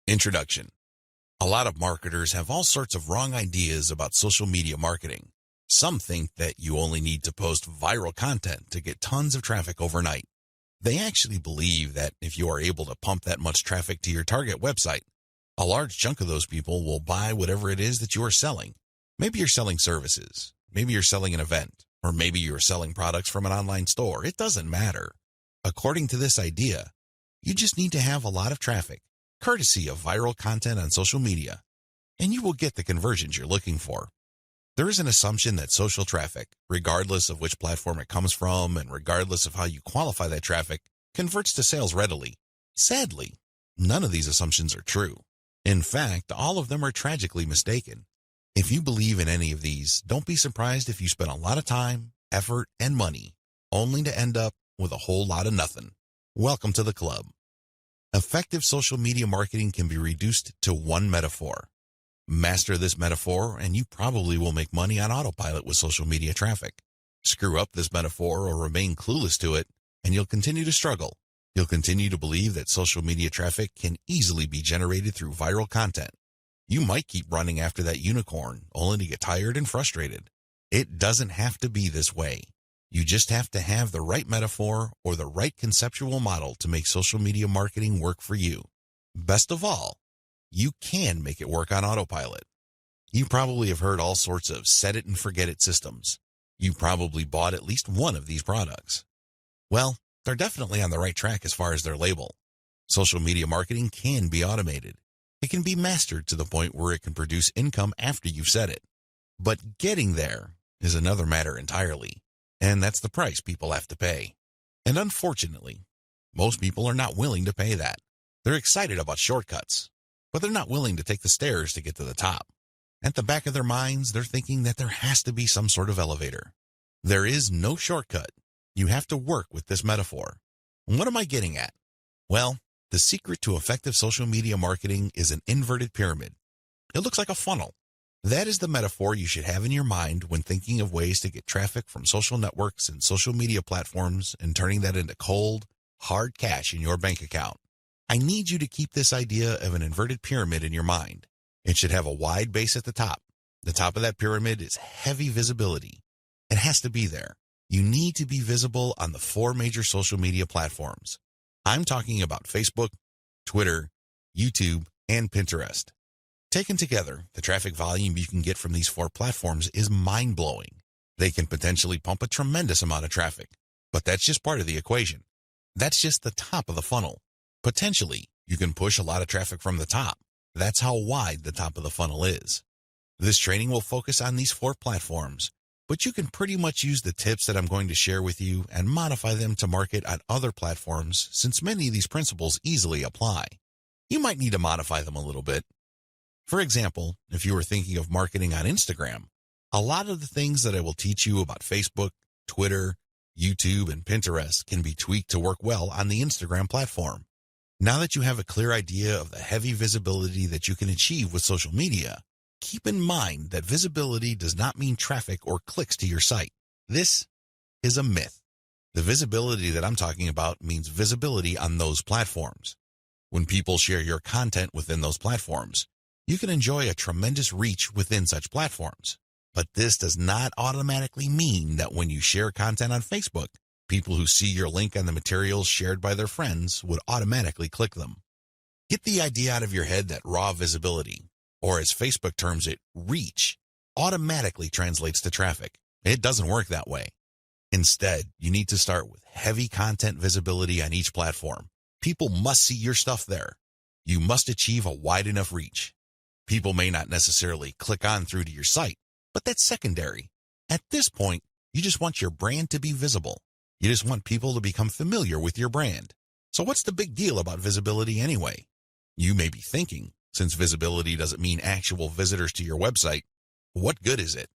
Introduction. A lot of marketers have all sorts of wrong ideas about social media marketing. Some think that you only need to post viral content to get tons of traffic overnight. They actually believe that if you are able to pump that much traffic to your target website, a large chunk of those people will buy whatever it is that you are selling. Maybe you're selling services, maybe you're selling an event, or maybe you're selling products from an online store. It doesn't matter. According to this idea, you just need to have a lot of traffic, courtesy of viral content on social media, and you will get the conversions you're looking for. There is an assumption that social traffic, regardless of which platform it comes from and regardless of how you qualify that traffic, converts to sales readily. Sadly, none of these assumptions are true. In fact, all of them are tragically mistaken. If you believe in any of these, don't be surprised if you spend a lot of time, effort, and money, only to end up with a whole lot of nothing. Welcome to the club. Effective social media marketing can be reduced to one metaphor. Master this metaphor, and you probably will make money on autopilot with social media traffic. Screw up this metaphor or remain clueless to it, and you'll continue to struggle. You'll continue to believe that social media traffic can easily be generated through viral content. You might keep running after that unicorn, only to get tired and frustrated. It doesn't have to be this way. You just have to have the right metaphor or the right conceptual model to make social media marketing work for you. Best of all, you can make it work on autopilot. You probably have heard all sorts of set it and forget it systems. You probably bought at least one of these products. Well, they're definitely on the right track as far as their label. Social media marketing can be automated. It can be mastered to the point where it can produce income after you've said it. But getting there is another matter entirely, and that's the price people have to pay. And unfortunately, most people are not willing to pay that. They're excited about shortcuts, but they're not willing to take the stairs to get to the top. At the back of their minds, they're thinking that there has to be some sort of elevator. There is no shortcut. You have to work with this metaphor. And what am I getting at? Well, the secret to effective social media marketing is an inverted pyramid. It looks like a funnel. That is the metaphor you should have in your mind when thinking of ways to get traffic from social networks and social media platforms and turning that into cold, hard cash in your bank account. I need you to keep this idea of an inverted pyramid in your mind. It should have a wide base at the top. The top of that pyramid is heavy visibility. It has to be there. You need to be visible on the 4 major social media platforms. I'm talking about Facebook, Twitter, YouTube, and Pinterest. Taken together, the traffic volume you can get from these 4 platforms is mind-blowing. They can potentially pump a tremendous amount of traffic, but that's just part of the equation. That's just the top of the funnel. Potentially, you can push a lot of traffic from the top. That's how wide the top of the funnel is. This training will focus on these 4 platforms, but you can pretty much use the tips that I'm going to share with you and modify them to market on other platforms, since many of these principles easily apply. You might need to modify them a little bit. For example, if you are thinking of marketing on Instagram, a lot of the things that I will teach you about Facebook, Twitter, YouTube, and Pinterest can be tweaked to work well on the Instagram platform. Now that you have a clear idea of the heavy visibility that you can achieve with social media, keep in mind that visibility does not mean traffic or clicks to your site. This is a myth. The visibility that I'm talking about means visibility on those platforms. When people share your content within those platforms, you can enjoy a tremendous reach within such platforms. But this does not automatically mean that when you share content on Facebook, people who see your link on the materials shared by their friends would automatically click them. Get the idea out of your head that raw visibility, or as Facebook terms it, reach, automatically translates to traffic. It doesn't work that way. Instead, you need to start with heavy content visibility on each platform. People must see your stuff there. You must achieve a wide enough reach. People may not necessarily click on through to your site, but that's secondary. At this point, you just want your brand to be visible. You just want people to become familiar with your brand. So what's the big deal about visibility anyway? You may be thinking, since visibility doesn't mean actual visitors to your website, what good is it?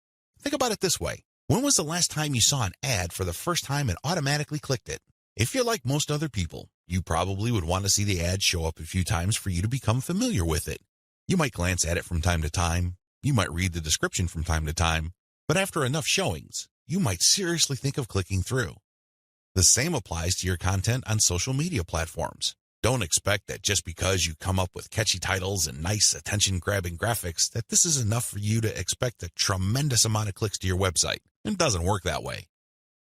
Think about it this way. When was the last time you saw an ad for the first time and automatically clicked it? If you're like most other people, you probably would want to see the ad show up a few times for you to become familiar with it. You might glance at it from time to time. You might read the description from time to time. But after enough showings, you might seriously think of clicking through. The same applies to your content on social media platforms. Don't expect that just because you come up with catchy titles and nice attention-grabbing graphics that this is enough for you to expect a tremendous amount of clicks to your website. It doesn't work that way.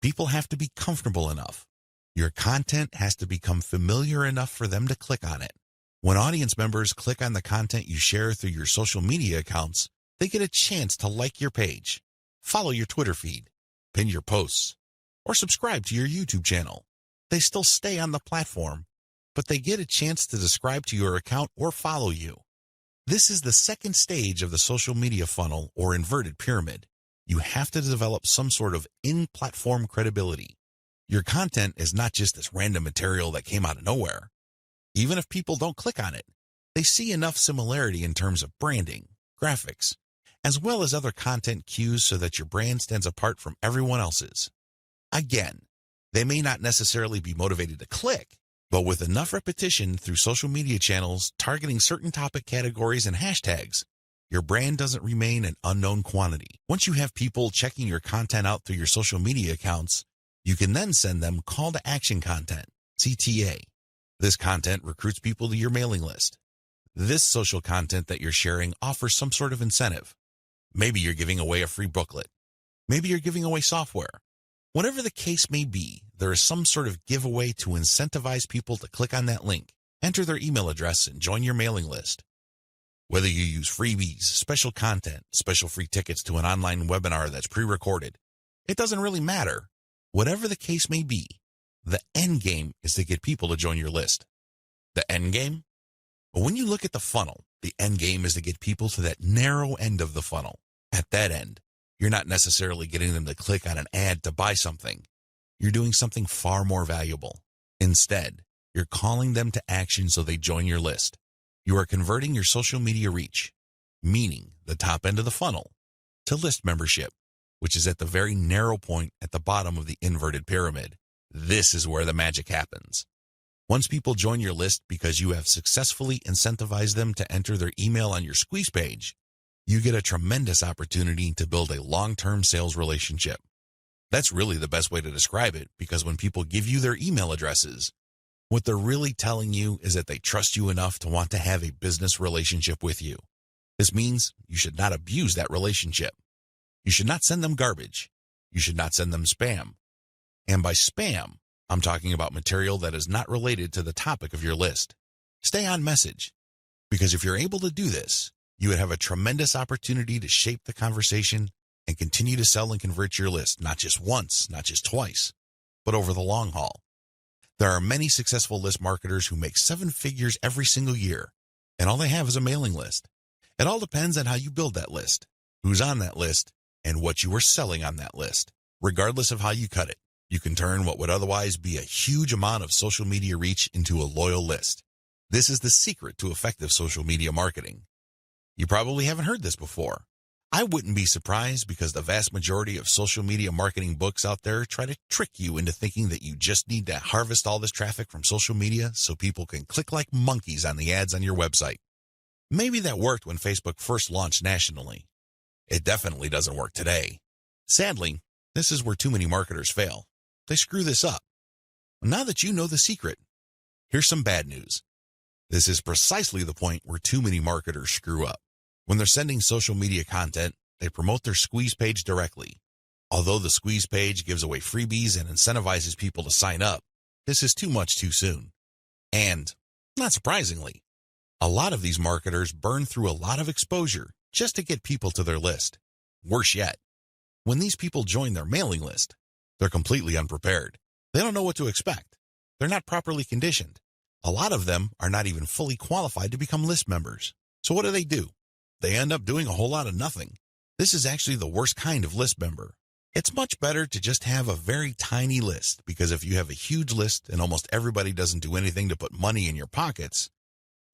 People have to be comfortable enough. Your content has to become familiar enough for them to click on it. When audience members click on the content you share through your social media accounts, they get a chance to like your page, follow your Twitter feed, pin your posts, or subscribe to your YouTube channel. They still stay on the platform, but they get a chance to subscribe to your account or follow you. This is the second stage of the social media funnel or inverted pyramid. You have to develop some sort of in-platform credibility. Your content is not just this random material that came out of nowhere. Even if people don't click on it, they see enough similarity in terms of branding, graphics, as well as other content cues so that your brand stands apart from everyone else's. Again, they may not necessarily be motivated to click, but with enough repetition through social media channels targeting certain topic categories and hashtags, your brand doesn't remain an unknown quantity. Once you have people checking your content out through your social media accounts, you can then send them call to action content, CTA. This content recruits people to your mailing list. This social content that you're sharing offers some sort of incentive. Maybe you're giving away a free booklet. Maybe you're giving away software. Whatever the case may be, there is some sort of giveaway to incentivize people to click on that link, enter their email address, and join your mailing list. Whether you use freebies, special content, special free tickets to an online webinar that's pre-recorded, it doesn't really matter. Whatever the case may be, the end game is to get people to join your list. The end game? Well, when you look at the funnel, the end game is to get people to that narrow end of the funnel. At that end, you're not necessarily getting them to click on an ad to buy something. You're doing something far more valuable. Instead, you're calling them to action so they join your list. You are converting your social media reach, meaning the top end of the funnel, to list membership, which is at the very narrow point at the bottom of the inverted pyramid. This is where the magic happens. Once people join your list because you have successfully incentivized them to enter their email on your squeeze page, you get a tremendous opportunity to build a long-term sales relationship. That's really the best way to describe it, because when people give you their email addresses, what they're really telling you is that they trust you enough to want to have a business relationship with you. This means you should not abuse that relationship. You should not send them garbage. You should not send them spam. And by spam, I'm talking about material that is not related to the topic of your list. Stay on message, because if you're able to do this, you would have a tremendous opportunity to shape the conversation and continue to sell and convert your list, not just once, not just twice, but over the long haul. There are many successful list marketers who make 7 figures every single year, and all they have is a mailing list. It all depends on how you build that list, who's on that list, and what you are selling on that list. Regardless of how you cut it, you can turn what would otherwise be a huge amount of social media reach into a loyal list. This is the secret to effective social media marketing. You probably haven't heard this before. I wouldn't be surprised, because the vast majority of social media marketing books out there try to trick you into thinking that you just need to harvest all this traffic from social media so people can click like monkeys on the ads on your website. Maybe that worked when Facebook first launched nationally. It definitely doesn't work today. Sadly, this is where too many marketers fail. They screw this up. Now that you know the secret, here's some bad news. This is precisely the point where too many marketers screw up. When they're sending social media content, they promote their squeeze page directly. Although the squeeze page gives away freebies and incentivizes people to sign up, this is too much too soon. And, not surprisingly, a lot of these marketers burn through a lot of exposure just to get people to their list. Worse yet, when these people join their mailing list, they're completely unprepared. They don't know what to expect. They're not properly conditioned. A lot of them are not even fully qualified to become list members. So what do? They end up doing a whole lot of nothing. This is actually the worst kind of list member. It's much better to just have a very tiny list, because if you have a huge list and almost everybody doesn't do anything to put money in your pockets,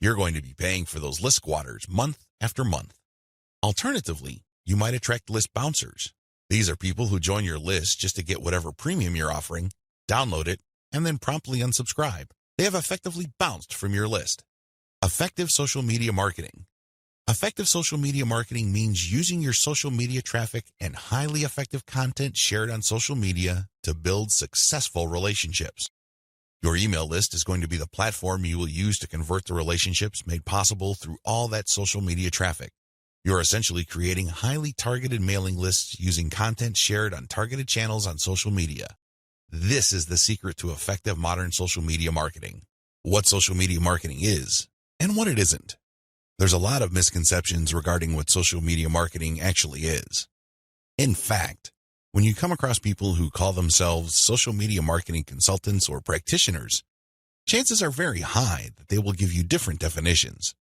you're going to be paying for those list squatters month after month. Alternatively, you might attract list bouncers. These are people who join your list just to get whatever premium you're offering, download it, and then promptly unsubscribe. They have effectively bounced from your list. Effective social media marketing. Effective social media marketing means using your social media traffic and highly effective content shared on social media to build successful relationships. Your email list is going to be the platform you will use to convert the relationships made possible through all that social media traffic. You're essentially creating highly targeted mailing lists using content shared on targeted channels on social media. This is the secret to effective modern social media marketing. What social media marketing is and what it isn't. There's a lot of misconceptions regarding what social media marketing actually is. In fact, when you come across people who call themselves social media marketing consultants or practitioners, chances are very high that they will give you different definitions.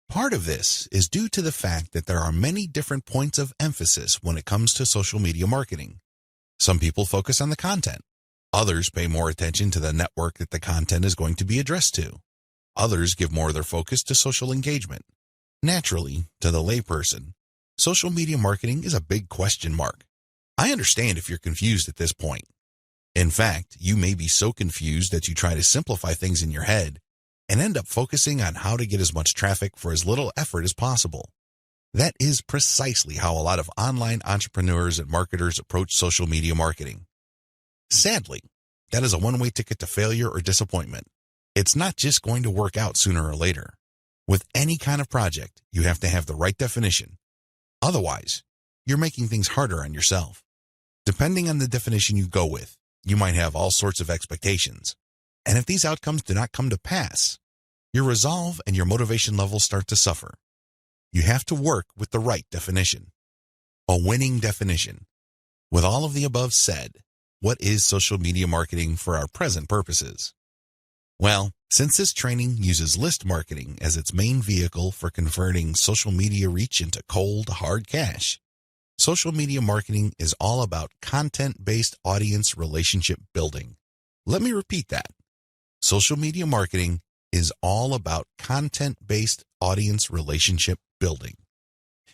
Part of this is due to the fact that there are many different points of emphasis when it comes to social media marketing. Some people focus on the content. Others pay more attention to the network that the content is going to be addressed to. Others give more of their focus to social engagement. Naturally, to the layperson, social media marketing is a big question mark. I understand if you're confused at this point. In fact, you may be so confused that you try to simplify things in your head and end up focusing on how to get as much traffic for as little effort as possible. That is precisely how a lot of online entrepreneurs and marketers approach social media marketing. Sadly, that is a one-way ticket to failure or disappointment. It's not just going to work out sooner or later. With any kind of project, you have to have the right definition. Otherwise, you're making things harder on yourself. Depending on the definition you go with, you might have all sorts of expectations. And if these outcomes do not come to pass, your resolve and your motivation levels start to suffer. You have to work with the right definition. A winning definition. With all of the above said, what is social media marketing for our present purposes? Well, since this training uses list marketing as its main vehicle for converting social media reach into cold, hard cash, social media marketing is all about content-based audience relationship building. Let me repeat that. Social media marketing is all about content-based audience relationship building.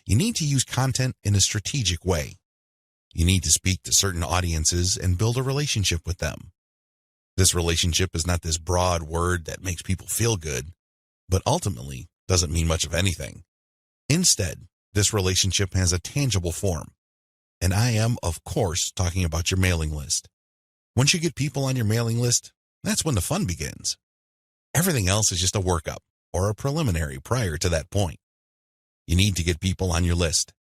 You need to use content in a strategic way. You need to speak to certain audiences and build a relationship with them. This relationship is not this broad word that makes people feel good, but ultimately doesn't mean much of anything. Instead, this relationship has a tangible form. And I am, of course, talking about your mailing list. Once you get people on your mailing list, that's when the fun begins. Everything else is just a workup or a preliminary prior to that point. You need to get people on your list.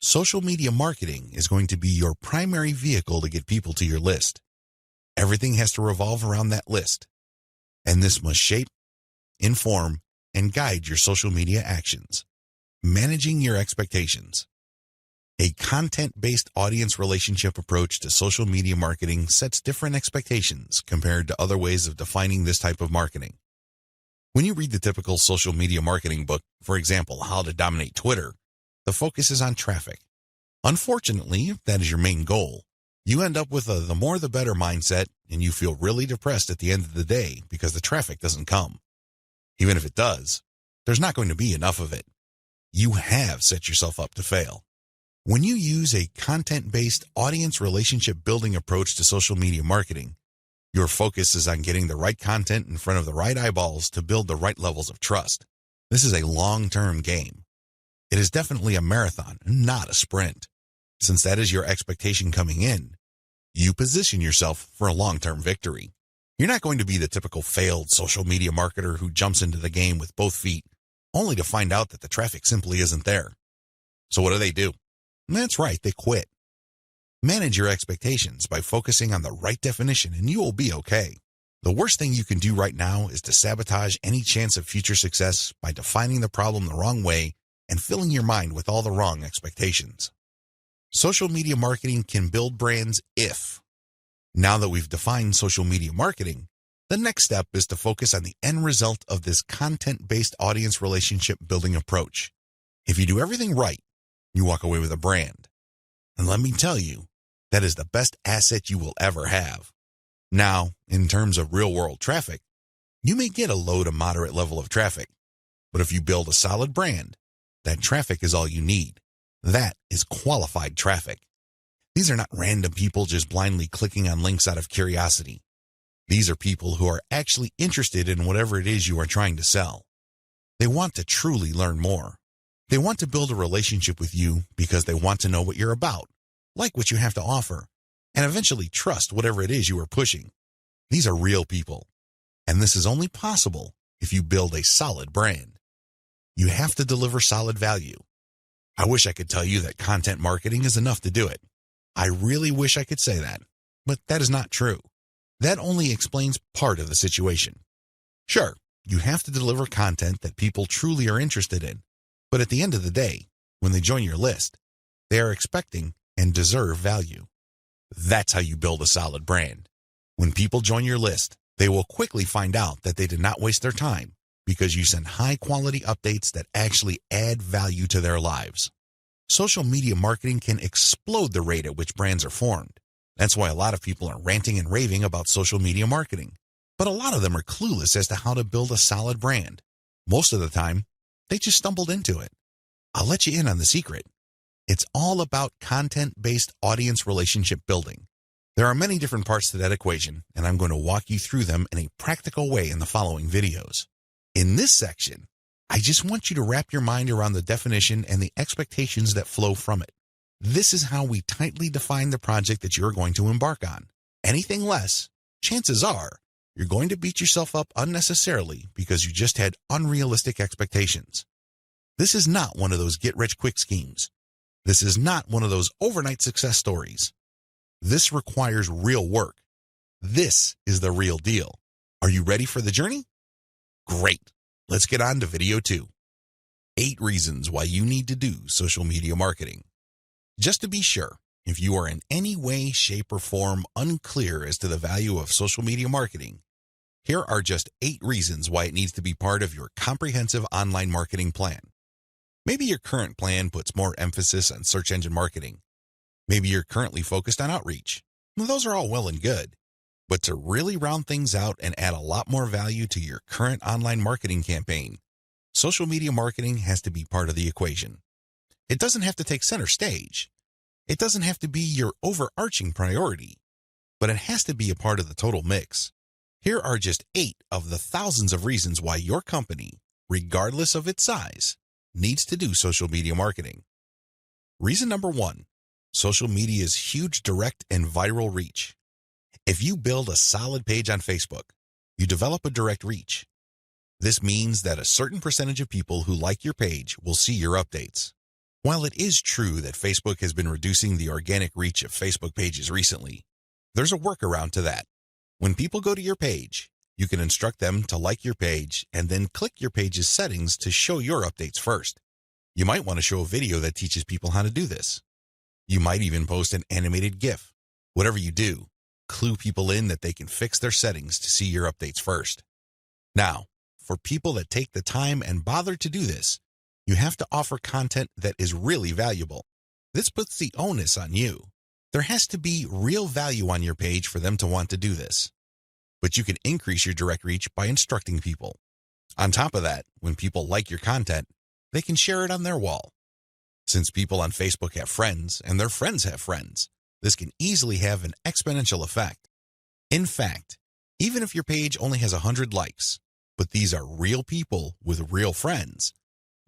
Social media marketing is going to be your primary vehicle to get people to your list. Everything has to revolve around that list. And this must shape, inform, and guide your social media actions. Managing your expectations. A content-based audience relationship approach to social media marketing sets different expectations compared to other ways of defining this type of marketing. When you read the typical social media marketing book, for example, How to Dominate Twitter, the focus is on traffic. Unfortunately, if that is your main goal, you end up with a the more the better mindset, and you feel really depressed at the end of the day because the traffic doesn't come. Even if it does, there's not going to be enough of it. You have set yourself up to fail. When you use a content-based audience relationship building approach to social media marketing, your focus is on getting the right content in front of the right eyeballs to build the right levels of trust. This is a long-term game. It is definitely a marathon, not a sprint. Since that is your expectation coming in, you position yourself for a long-term victory. You're not going to be the typical failed social media marketer who jumps into the game with both feet, only to find out that the traffic simply isn't there. So what do? That's right, they quit. Manage your expectations by focusing on the right definition and you will be okay. The worst thing you can do right now is to sabotage any chance of future success by defining the problem the wrong way and filling your mind with all the wrong expectations. Social media marketing can build brands if. Now that we've defined social media marketing, the next step is to focus on the end result of this content-based audience relationship building approach. If you do everything right, you walk away with a brand. And let me tell you, that is the best asset you will ever have. Now, in terms of real-world traffic, you may get a low to moderate level of traffic, but if you build a solid brand, that traffic is all you need. That is qualified traffic. These are not random people just blindly clicking on links out of curiosity. These are people who are actually interested in whatever it is you are trying to sell. They want to truly learn more. They want to build a relationship with you because they want to know what you're about, like what you have to offer, and eventually trust whatever it is you are pushing. These are real people. And this is only possible if you build a solid brand. You have to deliver solid value. I wish I could tell you that content marketing is enough to do it. I really wish I could say that, but that is not true. That only explains part of the situation. Sure, you have to deliver content that people truly are interested in, but at the end of the day, when they join your list, they are expecting and deserve value. That's how you build a solid brand. When people join your list, they will quickly find out that they did not waste their time because you send high-quality updates that actually add value to their lives. Social media marketing can explode the rate at which brands are formed. That's why a lot of people are ranting and raving about social media marketing. But a lot of them are clueless as to how to build a solid brand. Most of the time, they just stumbled into it. I'll let you in on the secret. It's all about content-based audience relationship building. There are many different parts to that equation, and I'm going to walk you through them in a practical way in the following videos. In this section, I just want you to wrap your mind around the definition and the expectations that flow from it. This is how we tightly define the project that you're going to embark on. Anything less, chances are, you're going to beat yourself up unnecessarily because you just had unrealistic expectations. This is not one of those get-rich-quick schemes. This is not one of those overnight success stories. This requires real work. This is the real deal. Are you ready for the journey? Great. Let's get on to video 2. 8 reasons why you need to do social media marketing. Just to be sure, if you are in any way, shape, or form unclear as to the value of social media marketing, here are just 8 reasons why it needs to be part of your comprehensive online marketing plan. Maybe your current plan puts more emphasis on search engine marketing. Maybe you're currently focused on outreach. Well, those are all well and good. But to really round things out and add a lot more value to your current online marketing campaign, social media marketing has to be part of the equation. It doesn't have to take center stage. It doesn't have to be your overarching priority, but it has to be a part of the total mix. Here are just 8 of the thousands of reasons why your company, regardless of its size, needs to do social media marketing. Reason number 1, social media's huge direct and viral reach. If you build a solid page on Facebook, you develop a direct reach. This means that a certain percentage of people who like your page will see your updates. While it is true that Facebook has been reducing the organic reach of Facebook pages recently, there's a workaround to that. When people go to your page, you can instruct them to like your page and then click your page's settings to show your updates first. You might want to show a video that teaches people how to do this. You might even post an animated GIF. Whatever you do, clue people in that they can fix their settings to see your updates first. Now, for people that take the time and bother to do this, you have to offer content that is really valuable. This puts the onus on you. There has to be real value on your page for them to want to do this. But you can increase your direct reach by instructing people. On top of that, when people like your content, they can share it on their wall. Since people on Facebook have friends and their friends have friends, this can easily have an exponential effect. In fact, even if your page only has 100 likes, but these are real people with real friends,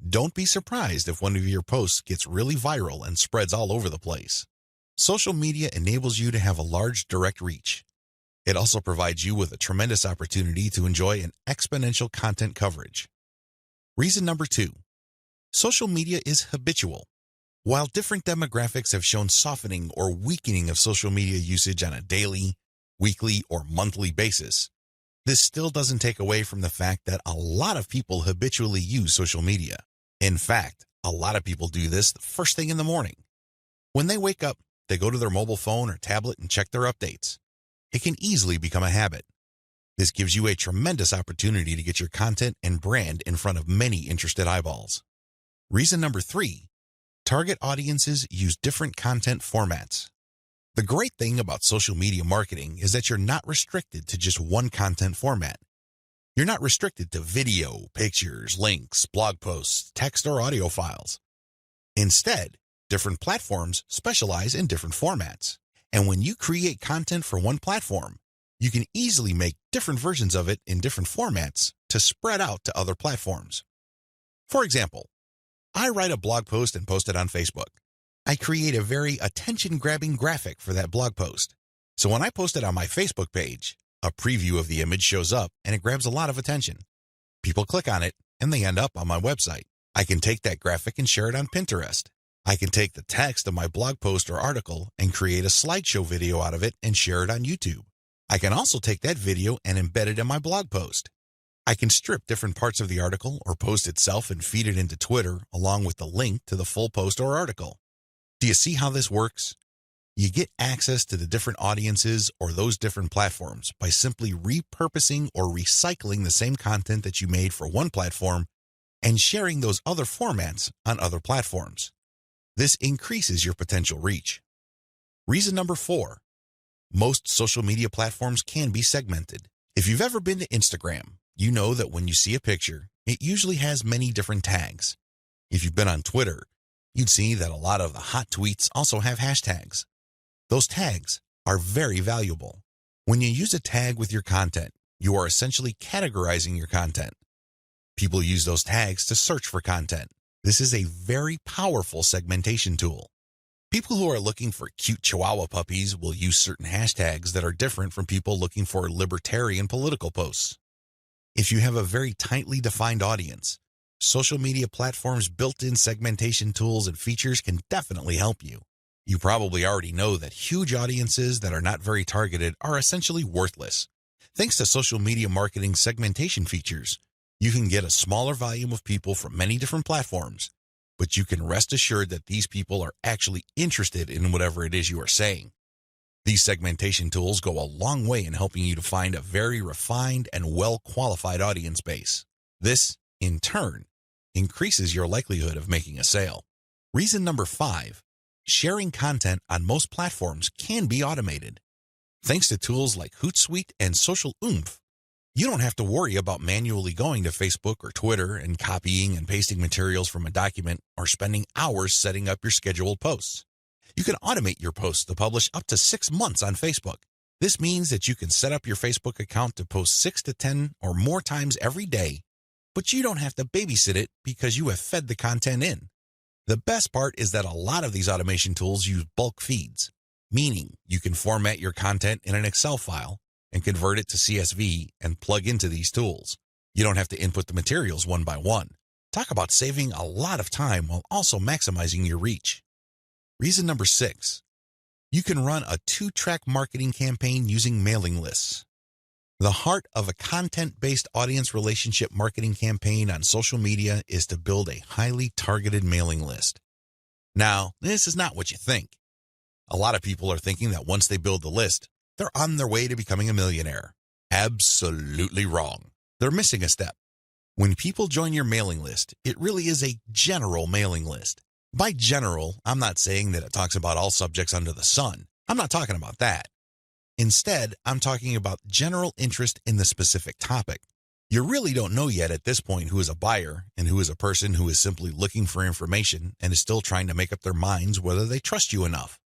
don't be surprised if one of your posts gets really viral and spreads all over the place. Social media enables you to have a large direct reach. It also provides you with a tremendous opportunity to enjoy an exponential content coverage. Reason number 2, social media is habitual. While different demographics have shown softening or weakening of social media usage on a daily, weekly, or monthly basis, this still doesn't take away from the fact that a lot of people habitually use social media. In fact, a lot of people do this the first thing in the morning. When they wake up, they go to their mobile phone or tablet and check their updates. It can easily become a habit. This gives you a tremendous opportunity to get your content and brand in front of many interested eyeballs. Reason number 3, target audiences use different content formats. The great thing about social media marketing is that you're not restricted to just one content format. You're not restricted to video, pictures, links, blog posts, text, or audio files. Instead, different platforms specialize in different formats. And when you create content for one platform, you can easily make different versions of it in different formats to spread out to other platforms. For example, I write a blog post and post it on Facebook. I create a very attention-grabbing graphic for that blog post. So when I post it on my Facebook page, A preview of the image shows up and it grabs a lot of attention. People click on it and they end up on my website. I can take that graphic and share it on Pinterest. I can take the text of my blog post or article and create a slideshow video out of it and share it on YouTube. I can also take that video and embed it in my blog post. I can strip different parts of the article or post itself and feed it into Twitter along with the link to the full post or article. Do you see how this works? You get access to the different audiences or those different platforms by simply repurposing or recycling the same content that you made for one platform and sharing those other formats on other platforms. This increases your potential reach. Reason number 4, most social media platforms can be segmented. If you've ever been to Instagram, you know that when you see a picture, it usually has many different tags. If you've been on Twitter, you'd see that a lot of the hot tweets also have hashtags. Those tags are very valuable. When you use a tag with your content, you are essentially categorizing your content. People use those tags to search for content. This is a very powerful segmentation tool. People who are looking for cute Chihuahua puppies will use certain hashtags that are different from people looking for libertarian political posts. If you have a very tightly defined audience, social media platforms' built-in segmentation tools and features can definitely help you. You probably already know that huge audiences that are not very targeted are essentially worthless. Thanks to social media marketing segmentation features, you can get a smaller volume of people from many different platforms, but you can rest assured that these people are actually interested in whatever it is you are saying. These segmentation tools go a long way in helping you to find a very refined and well-qualified audience base. This, in turn, increases your likelihood of making a sale. Reason number 5, sharing content on most platforms can be automated. Thanks to tools like Hootsuite and Social Oomph, you don't have to worry about manually going to Facebook or Twitter and copying and pasting materials from a document or spending hours setting up your scheduled posts. You can automate your posts to publish up to 6 months on Facebook. This means that you can set up your Facebook account to post 6 to 10 or more times every day, but you don't have to babysit it because you have fed the content in. The best part is that a lot of these automation tools use bulk feeds, meaning you can format your content in an Excel file and convert it to CSV and plug into these tools. You don't have to input the materials one by one. Talk about saving a lot of time while also maximizing your reach. Reason number 6, you can run a 2-track marketing campaign using mailing lists. The heart of a content-based audience relationship marketing campaign on social media is to build a highly targeted mailing list. Now, this is not what you think. A lot of people are thinking that once they build the list, they're on their way to becoming a millionaire. Absolutely wrong. They're missing a step. When people join your mailing list, it really is a general mailing list. By general, I'm not saying that it talks about all subjects under the sun. I'm not talking about that. Instead, I'm talking about general interest in the specific topic. You really don't know yet at this point who is a buyer and who is a person who is simply looking for information and is still trying to make up their minds whether they trust you enough.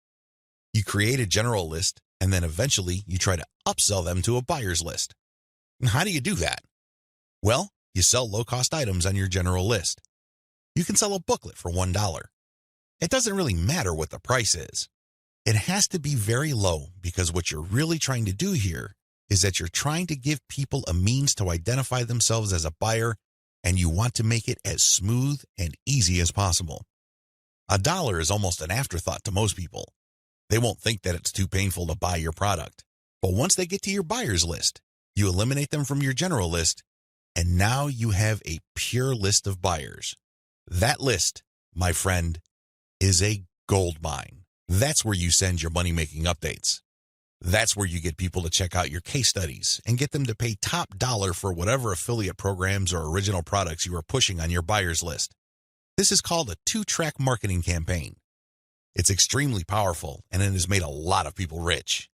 You create a general list, and then eventually you try to upsell them to a buyer's list. And how do you do that? Well, you sell low-cost items on your general list. You can sell a booklet for $1. It doesn't really matter what the price is. It has to be very low because what you're really trying to do here is that you're trying to give people a means to identify themselves as a buyer, and you want to make it as smooth and easy as possible. $1 is almost an afterthought to most people. They won't think that it's too painful to buy your product. But once they get to your buyer's list, you eliminate them from your general list, and now you have a pure list of buyers. That list, my friend, is a gold mine. That's where you send your money-making updates. That's where you get people to check out your case studies and get them to pay top dollar for whatever affiliate programs or original products you are pushing on your buyer's list. This is called a 2-track marketing campaign. It's extremely powerful, and it has made a lot of people rich.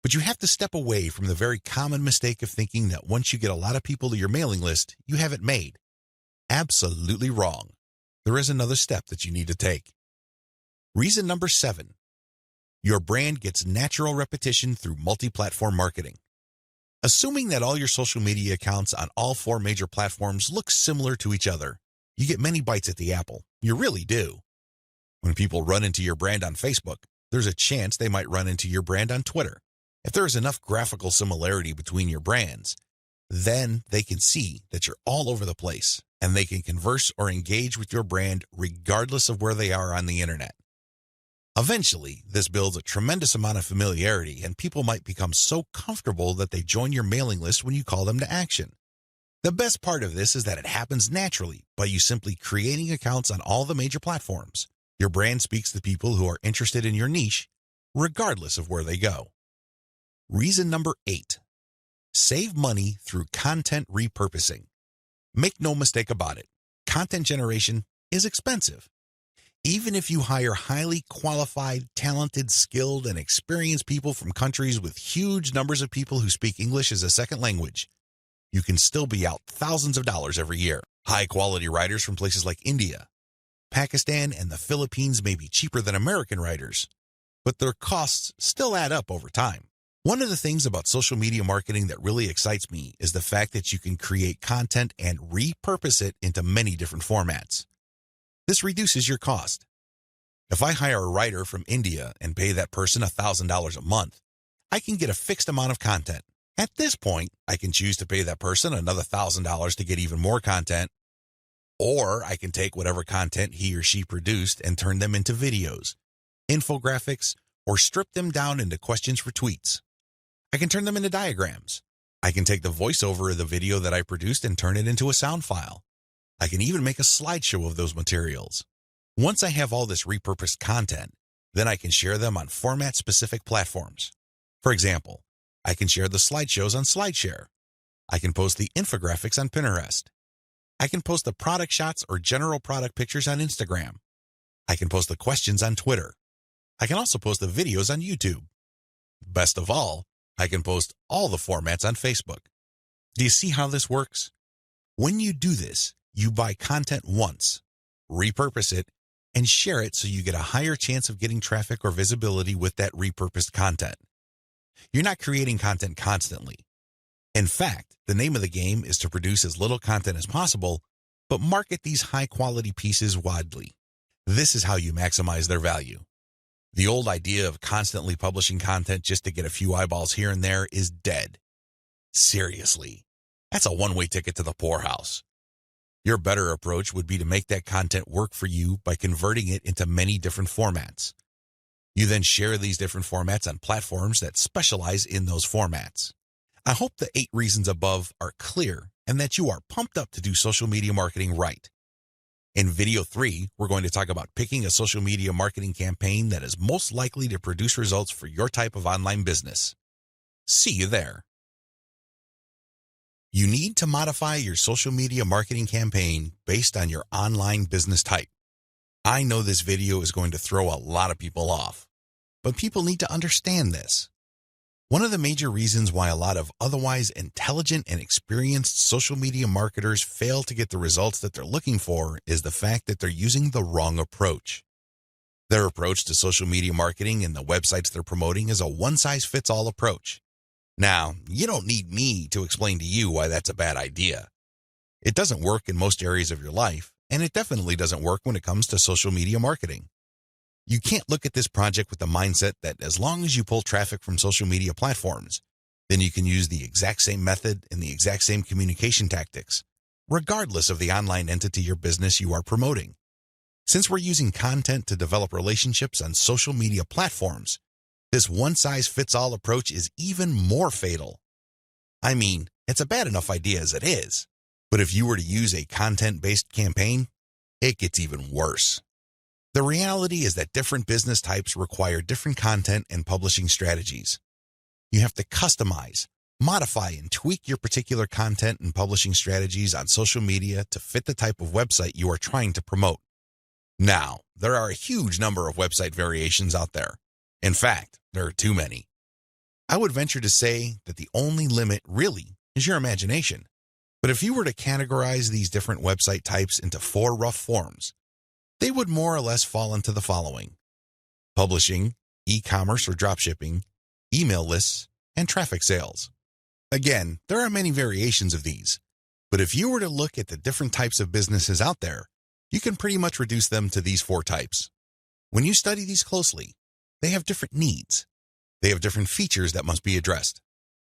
But you have to step away from the very common mistake of thinking that once you get a lot of people to your mailing list, you have it made. Absolutely wrong. There is another step that you need to take. Reason number 7, your brand gets natural repetition through multi-platform marketing. Assuming that all your social media accounts on all 4 major platforms look similar to each other, you get many bites at the apple. You really do. When people run into your brand on Facebook, there's a chance they might run into your brand on Twitter. If there is enough graphical similarity between your brands, then they can see that you're all over the place and they can converse or engage with your brand regardless of where they are on the internet. Eventually, this builds a tremendous amount of familiarity and people might become so comfortable that they join your mailing list when you call them to action. The best part of this is that it happens naturally by you simply creating accounts on all the major platforms. Your brand speaks to people who are interested in your niche, regardless of where they go. Reason number 8. Save money through content repurposing. Make no mistake about it, content generation is expensive. Even if you hire highly qualified, talented, skilled, and experienced people from countries with huge numbers of people who speak English as a second language, you can still be out thousands of dollars every year. High-quality writers from places like India, Pakistan, and the Philippines may be cheaper than American writers, but their costs still add up over time. One of the things about social media marketing that really excites me is the fact that you can create content and repurpose it into many different formats. This reduces your cost. If I hire a writer from India and pay that person $1,000 a month, I can get a fixed amount of content. At this point, I can choose to pay that person another $1,000 to get even more content, or I can take whatever content he or she produced and turn them into videos, infographics, or strip them down into questions for tweets. I can turn them into diagrams. I can take the voiceover of the video that I produced and turn it into a sound file. I can even make a slideshow of those materials. Once I have all this repurposed content, then I can share them on format-specific platforms. For example, I can share the slideshows on SlideShare. I can post the infographics on Pinterest. I can post the product shots or general product pictures on Instagram. I can post the questions on Twitter. I can also post the videos on YouTube. Best of all, I can post all the formats on Facebook. Do you see how this works? When you do this, you buy content once, repurpose it, and share it so you get a higher chance of getting traffic or visibility with that repurposed content. You're not creating content constantly. In fact, the name of the game is to produce as little content as possible, but market these high-quality pieces widely. This is how you maximize their value. The old idea of constantly publishing content just to get a few eyeballs here and there is dead. Seriously, that's a one-way ticket to the poorhouse. Your better approach would be to make that content work for you by converting it into many different formats. You then share these different formats on platforms that specialize in those formats. I hope the 8 reasons above are clear and that you are pumped up to do social media marketing right. In video 3, we're going to talk about picking a social media marketing campaign that is most likely to produce results for your type of online business. See you there. You need to modify your social media marketing campaign based on your online business type. I know this video is going to throw a lot of people off, but people need to understand this. One of the major reasons why a lot of otherwise intelligent and experienced social media marketers fail to get the results that they're looking for is the fact that they're using the wrong approach. Their approach to social media marketing and the websites they're promoting is a one-size-fits-all approach. Now, you don't need me to explain to you why that's a bad idea. It doesn't work in most areas of your life, and it definitely doesn't work when it comes to social media marketing. You can't look at this project with the mindset that as long as you pull traffic from social media platforms, then you can use the exact same method and the exact same communication tactics, regardless of the online entity or business you are promoting. Since we're using content to develop relationships on social media platforms, this one-size-fits-all approach is even more fatal. I mean, it's a bad enough idea as it is, but if you were to use a content-based campaign, it gets even worse. The reality is that different business types require different content and publishing strategies. You have to customize, modify, and tweak your particular content and publishing strategies on social media to fit the type of website you are trying to promote. Now, there are a huge number of website variations out there. In fact, there are too many. I would venture to say that the only limit really is your imagination. But if you were to categorize these different website types into 4 rough forms, they would more or less fall into the following: publishing, e-commerce or dropshipping, email lists, and traffic sales. Again, there are many variations of these, but if you were to look at the different types of businesses out there, you can pretty much reduce them to these 4 types. When you study these closely, they have different needs. They have different features that must be addressed.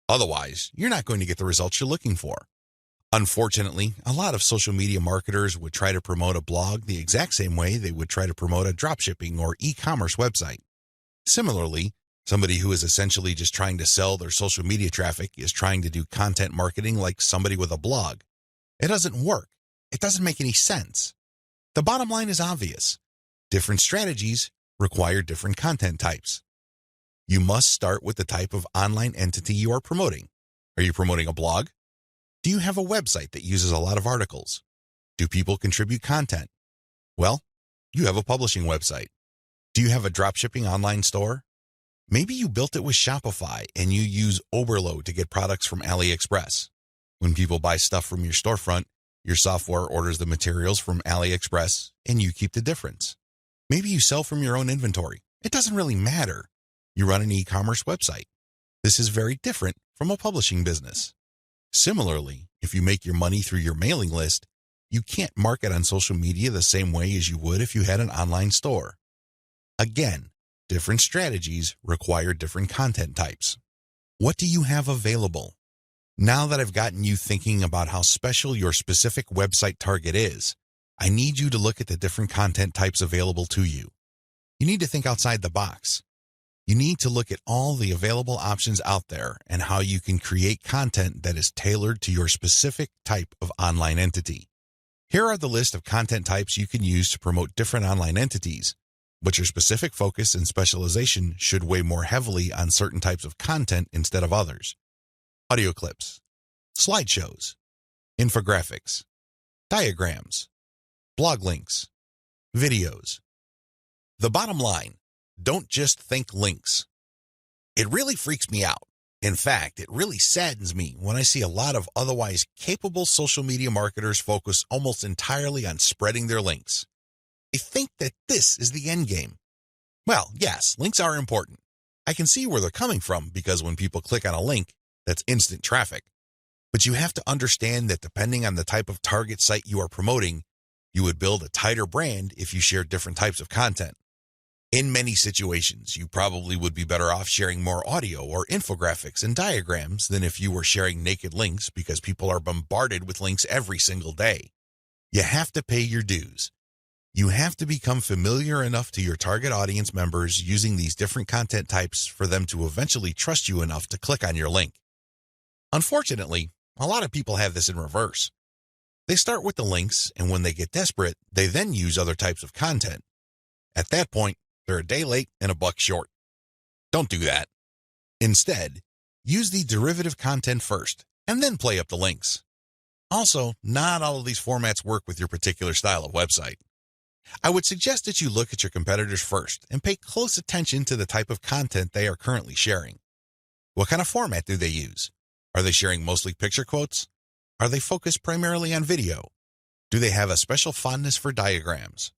Otherwise, you're not going to get the results you're looking for. Unfortunately, a lot of social media marketers would try to promote a blog the exact same way they would try to promote a dropshipping or e-commerce website. Similarly, somebody who is essentially just trying to sell their social media traffic is trying to do content marketing like somebody with a blog. It doesn't work. It doesn't make any sense. The bottom line is obvious. Different strategies require different content types. You must start with the type of online entity you are promoting. Are you promoting a blog? Do you have a website that uses a lot of articles? Do people contribute content? Well, you have a publishing website. Do you have a dropshipping online store? Maybe you built it with Shopify and you use Overload to get products from AliExpress. When people buy stuff from your storefront, your software orders the materials from AliExpress and you keep the difference. Maybe you sell from your own inventory. It doesn't really matter. You run an e-commerce website. This is very different from a publishing business. Similarly, if you make your money through your mailing list, you can't market on social media the same way as you would if you had an online store. Again, different strategies require different content types. What do you have available? Now that I've gotten you thinking about how special your specific website target is, I need you to look at the different content types available to you. You need to think outside the box. You need to look at all the available options out there and how you can create content that is tailored to your specific type of online entity. Here are the list of content types you can use to promote different online entities, but your specific focus and specialization should weigh more heavily on certain types of content instead of others. Audio clips, slideshows, infographics, diagrams, blog links, videos. The bottom line, don't just think links. It really freaks me out. In fact, it really saddens me when I see a lot of otherwise capable social media marketers focus almost entirely on spreading their links. They think that this is the end game. Well, yes, links are important. I can see where they're coming from because when people click on a link, that's instant traffic. But you have to understand that depending on the type of target site you are promoting, you would build a tighter brand if you share different types of content. In many situations, you probably would be better off sharing more audio or infographics and diagrams than if you were sharing naked links because people are bombarded with links every single day. You have to pay your dues. You have to become familiar enough to your target audience members using these different content types for them to eventually trust you enough to click on your link. Unfortunately, a lot of people have this in reverse. They start with the links, and when they get desperate, they then use other types of content. At that point, they're a day late and a buck short. Don't do that. Instead, use the derivative content first, and then play up the links. Also, not all of these formats work with your particular style of website. I would suggest that you look at your competitors first and pay close attention to the type of content they are currently sharing. What kind of format do they use? Are they sharing mostly picture quotes? Are they focused primarily on video? Do they have a special fondness for diagrams?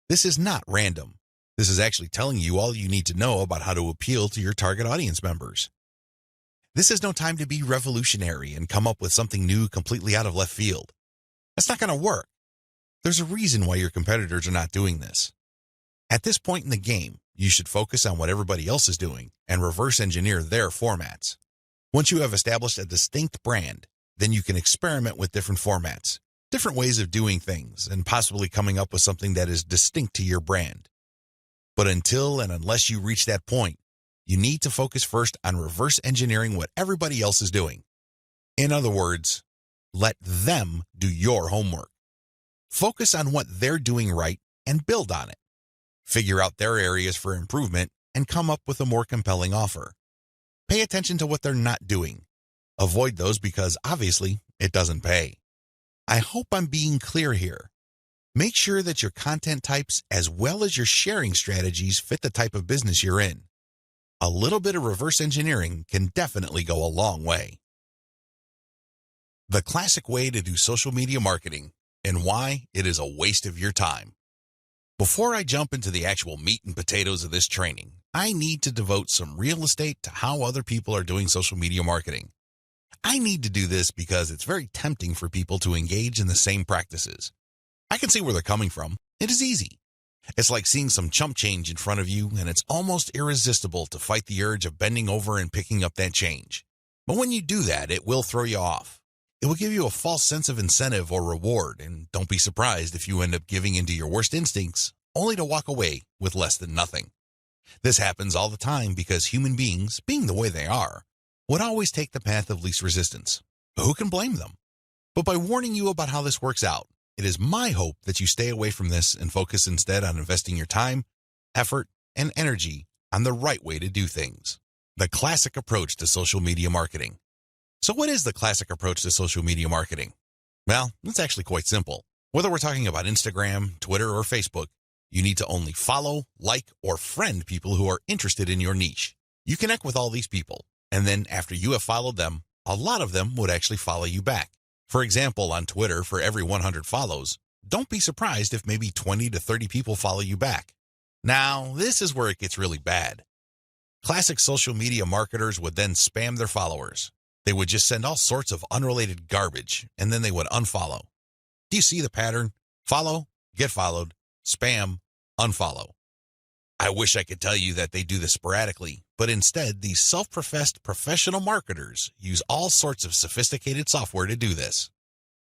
This is not random. This is actually telling you all you need to know about how to appeal to your target audience members. This is no time to be revolutionary and come up with something new completely out of left field. That's not going to work. There's a reason why your competitors are not doing this. At this point in the game, you should focus on what everybody else is doing and reverse engineer their formats. Once you have established a distinct brand, then you can experiment with different formats, different ways of doing things, and possibly coming up with something that is distinct to your brand. But until and unless you reach that point, you need to focus first on reverse engineering what everybody else is doing. In other words, let them do your homework. Focus on what they're doing right and build on it. Figure out their areas for improvement and come up with a more compelling offer. Pay attention to what they're not doing. Avoid those because obviously it doesn't pay. I hope I'm being clear here. Make sure that your content types as well as your sharing strategies fit the type of business you're in. A little bit of reverse engineering can definitely go a long way. The classic way to do social media marketing and why it is a waste of your time. Before I jump into the actual meat and potatoes of this training, I need to devote some real estate to how other people are doing social media marketing. I need to do this because it's very tempting for people to engage in the same practices. I can see where they're coming from. It is easy. It's like seeing some chump change in front of you, and it's almost irresistible to fight the urge of bending over and picking up that change. But when you do that, it will throw you off. It will give you a false sense of incentive or reward, and don't be surprised if you end up giving into your worst instincts, only to walk away with less than nothing. This happens all the time because human beings, being the way they are, would always take the path of least resistance. Who can blame them? But by warning you about how this works out, it is my hope that you stay away from this and focus instead on investing your time, effort, and energy on the right way to do things. The classic approach to social media marketing. So what is the classic approach to social media marketing? Well, it's actually quite simple. Whether we're talking about Instagram, Twitter, or Facebook, you need to only follow, like, or friend people who are interested in your niche. You connect with all these people, and then after you have followed them, a lot of them would actually follow you back. For example, on Twitter, for every 100 follows, don't be surprised if maybe 20 to 30 people follow you back. Now, this is where it gets really bad. Classic social media marketers would then spam their followers. They would just send all sorts of unrelated garbage, and then they would unfollow. Do you see the pattern? Follow, get followed, spam, unfollow. I wish I could tell you that they do this sporadically, but instead, these self-professed professional marketers use all sorts of sophisticated software to do this.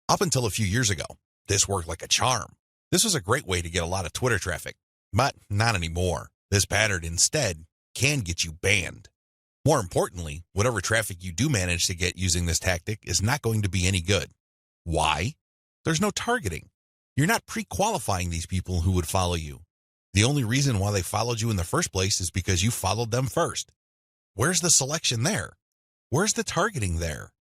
Up until a few years ago, this worked like a charm. This was a great way to get a lot of Twitter traffic, but not anymore. This pattern instead can get you banned. More importantly, whatever traffic you do manage to get using this tactic is not going to be any good. Why? There's no targeting. You're not pre-qualifying these people who would follow you. The only reason why they followed you in the first place is because you followed them first. Where's the selection there? Where's the targeting there?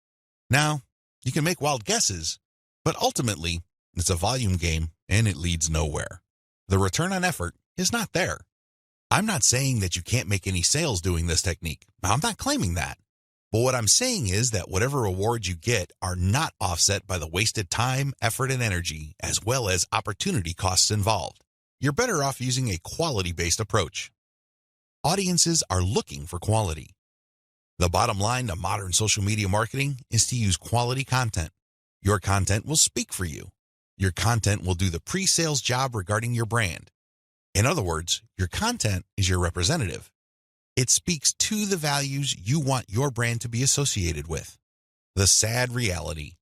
Now, you can make wild guesses, but ultimately, it's a volume game and it leads nowhere. The return on effort is not there. I'm not saying that you can't make any sales doing this technique. I'm not claiming that. But what I'm saying is that whatever rewards you get are not offset by the wasted time, effort, and energy, as well as opportunity costs involved. You're better off using a quality-based approach. Audiences are looking for quality. The bottom line to modern social media marketing is to use quality content. Your content will speak for you. Your content will do the pre-sales job regarding your brand. In other words, your content is your representative. It speaks to the values you want your brand to be associated with. The sad reality,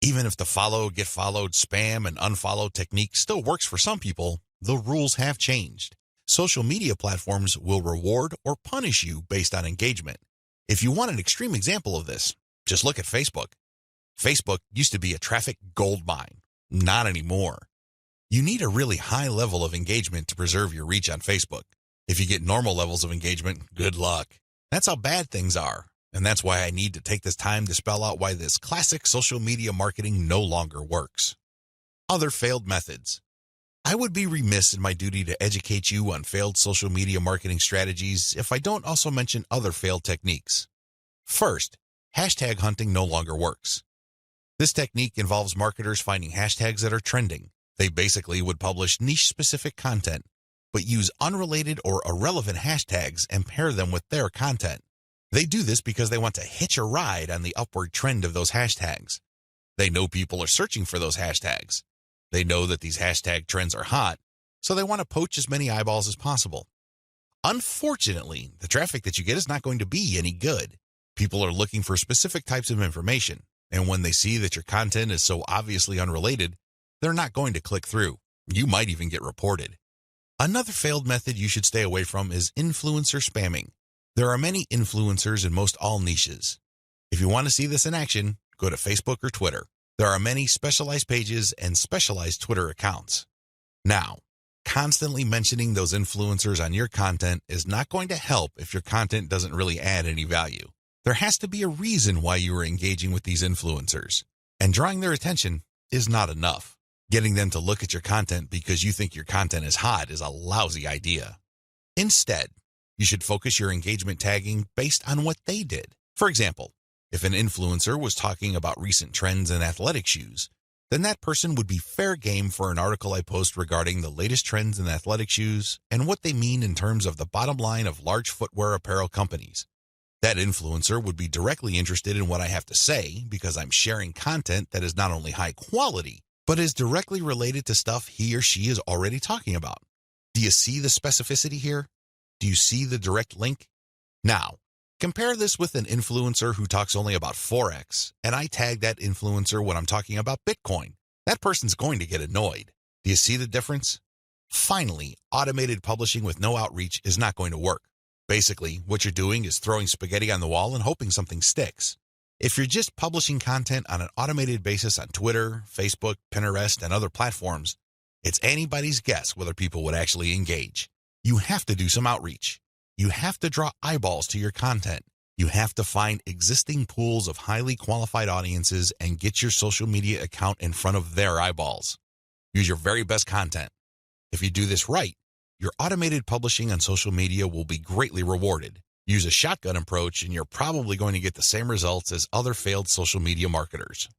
even if the follow, get followed, spam, and unfollow technique still works for some people, the rules have changed. Social media platforms will reward or punish you based on engagement. If you want an extreme example of this, just look at Facebook. Facebook used to be a traffic goldmine. Not anymore. You need a really high level of engagement to preserve your reach on Facebook. If you get normal levels of engagement, good luck. That's how bad things are. And that's why I need to take this time to spell out why this classic social media marketing no longer works. Other failed methods. I would be remiss in my duty to educate you on failed social media marketing strategies if I don't also mention other failed techniques. First, hashtag hunting no longer works. This technique involves marketers finding hashtags that are trending. They basically would publish niche-specific content, but use unrelated or irrelevant hashtags and pair them with their content. They do this because they want to hitch a ride on the upward trend of those hashtags. They know people are searching for those hashtags. They know that these hashtag trends are hot, so they want to poach as many eyeballs as possible. Unfortunately, the traffic that you get is not going to be any good. People are looking for specific types of information, and when they see that your content is so obviously unrelated, they're not going to click through. You might even get reported. Another failed method you should stay away from is influencer spamming. There are many influencers in most all niches. If you want to see this in action, go to Facebook or Twitter. There are many specialized pages and specialized Twitter accounts. Now, constantly mentioning those influencers on your content is not going to help if your content doesn't really add any value. There has to be a reason why you are engaging with these influencers, and drawing their attention is not enough. Getting them to look at your content because you think your content is hot is a lousy idea. Instead, you should focus your engagement tagging based on what they did. For example, if an influencer was talking about recent trends in athletic shoes, then that person would be fair game for an article I post regarding the latest trends in athletic shoes and what they mean in terms of the bottom line of large footwear apparel companies. That influencer would be directly interested in what I have to say because I'm sharing content that is not only high quality, but is directly related to stuff he or she is already talking about. Do you see the specificity here? Do you see the direct link? Now, compare this with an influencer who talks only about Forex, and I tag that influencer when I'm talking about Bitcoin. That person's going to get annoyed. Do you see the difference? Finally, automated publishing with no outreach is not going to work. Basically, what you're doing is throwing spaghetti on the wall and hoping something sticks. If you're just publishing content on an automated basis on Twitter, Facebook, Pinterest, and other platforms, it's anybody's guess whether people would actually engage. You have to do some outreach. You have to draw eyeballs to your content. You have to find existing pools of highly qualified audiences and get your social media account in front of their eyeballs. Use your very best content. If you do this right, your automated publishing on social media will be greatly rewarded. Use a shotgun approach and you're probably going to get the same results as other failed social media marketers.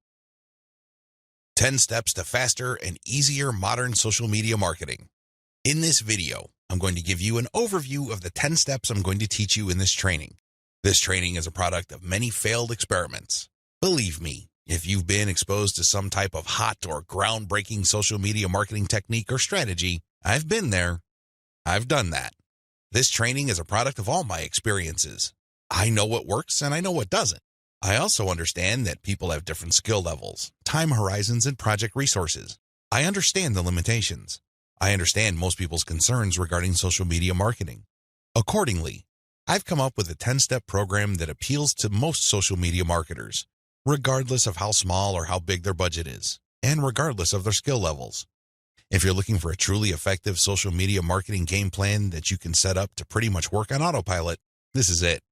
10 steps to faster and easier modern social media marketing. In this video, I'm going to give you an overview of the 10 steps I'm going to teach you in this training. This training is a product of many failed experiments. Believe me, if you've been exposed to some type of hot or groundbreaking social media marketing technique or strategy, I've been there. I've done that. This training is a product of all my experiences. I know what works and I know what doesn't. I also understand that people have different skill levels, time horizons, and project resources. I understand the limitations. I understand most people's concerns regarding social media marketing. Accordingly, I've come up with a 10-step program that appeals to most social media marketers, regardless of how small or how big their budget is, and regardless of their skill levels. If you're looking for a truly effective social media marketing game plan that you can set up to pretty much work on autopilot, this is it.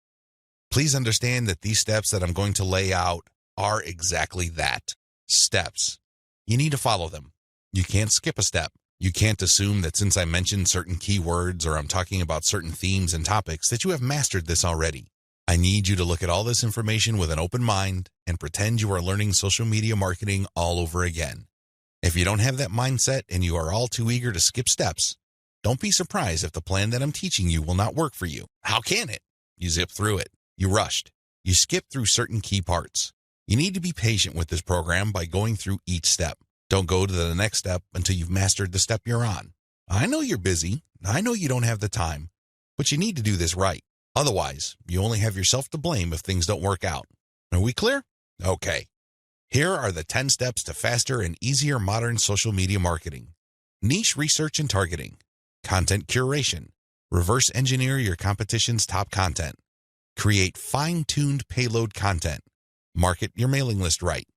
Please understand that these steps that I'm going to lay out are exactly that, steps. You need to follow them. You can't skip a step. You can't assume that since I mentioned certain keywords or I'm talking about certain themes and topics that you have mastered this already. I need you to look at all this information with an open mind and pretend you are learning social media marketing all over again. If you don't have that mindset and you are all too eager to skip steps, don't be surprised if the plan that I'm teaching you will not work for you. How can it? You zip through it. You rushed. You skipped through certain key parts. You need to be patient with this program by going through each step. Don't go to the next step until you've mastered the step you're on. I know you're busy. I know you don't have the time, but you need to do this right. Otherwise, you only have yourself to blame if things don't work out. Are we clear? Okay. Here are the 10 steps to faster and easier modern social media marketing. Niche research and targeting. Content curation. Reverse engineer your competition's top content. Create fine-tuned payload content. Market your mailing list right.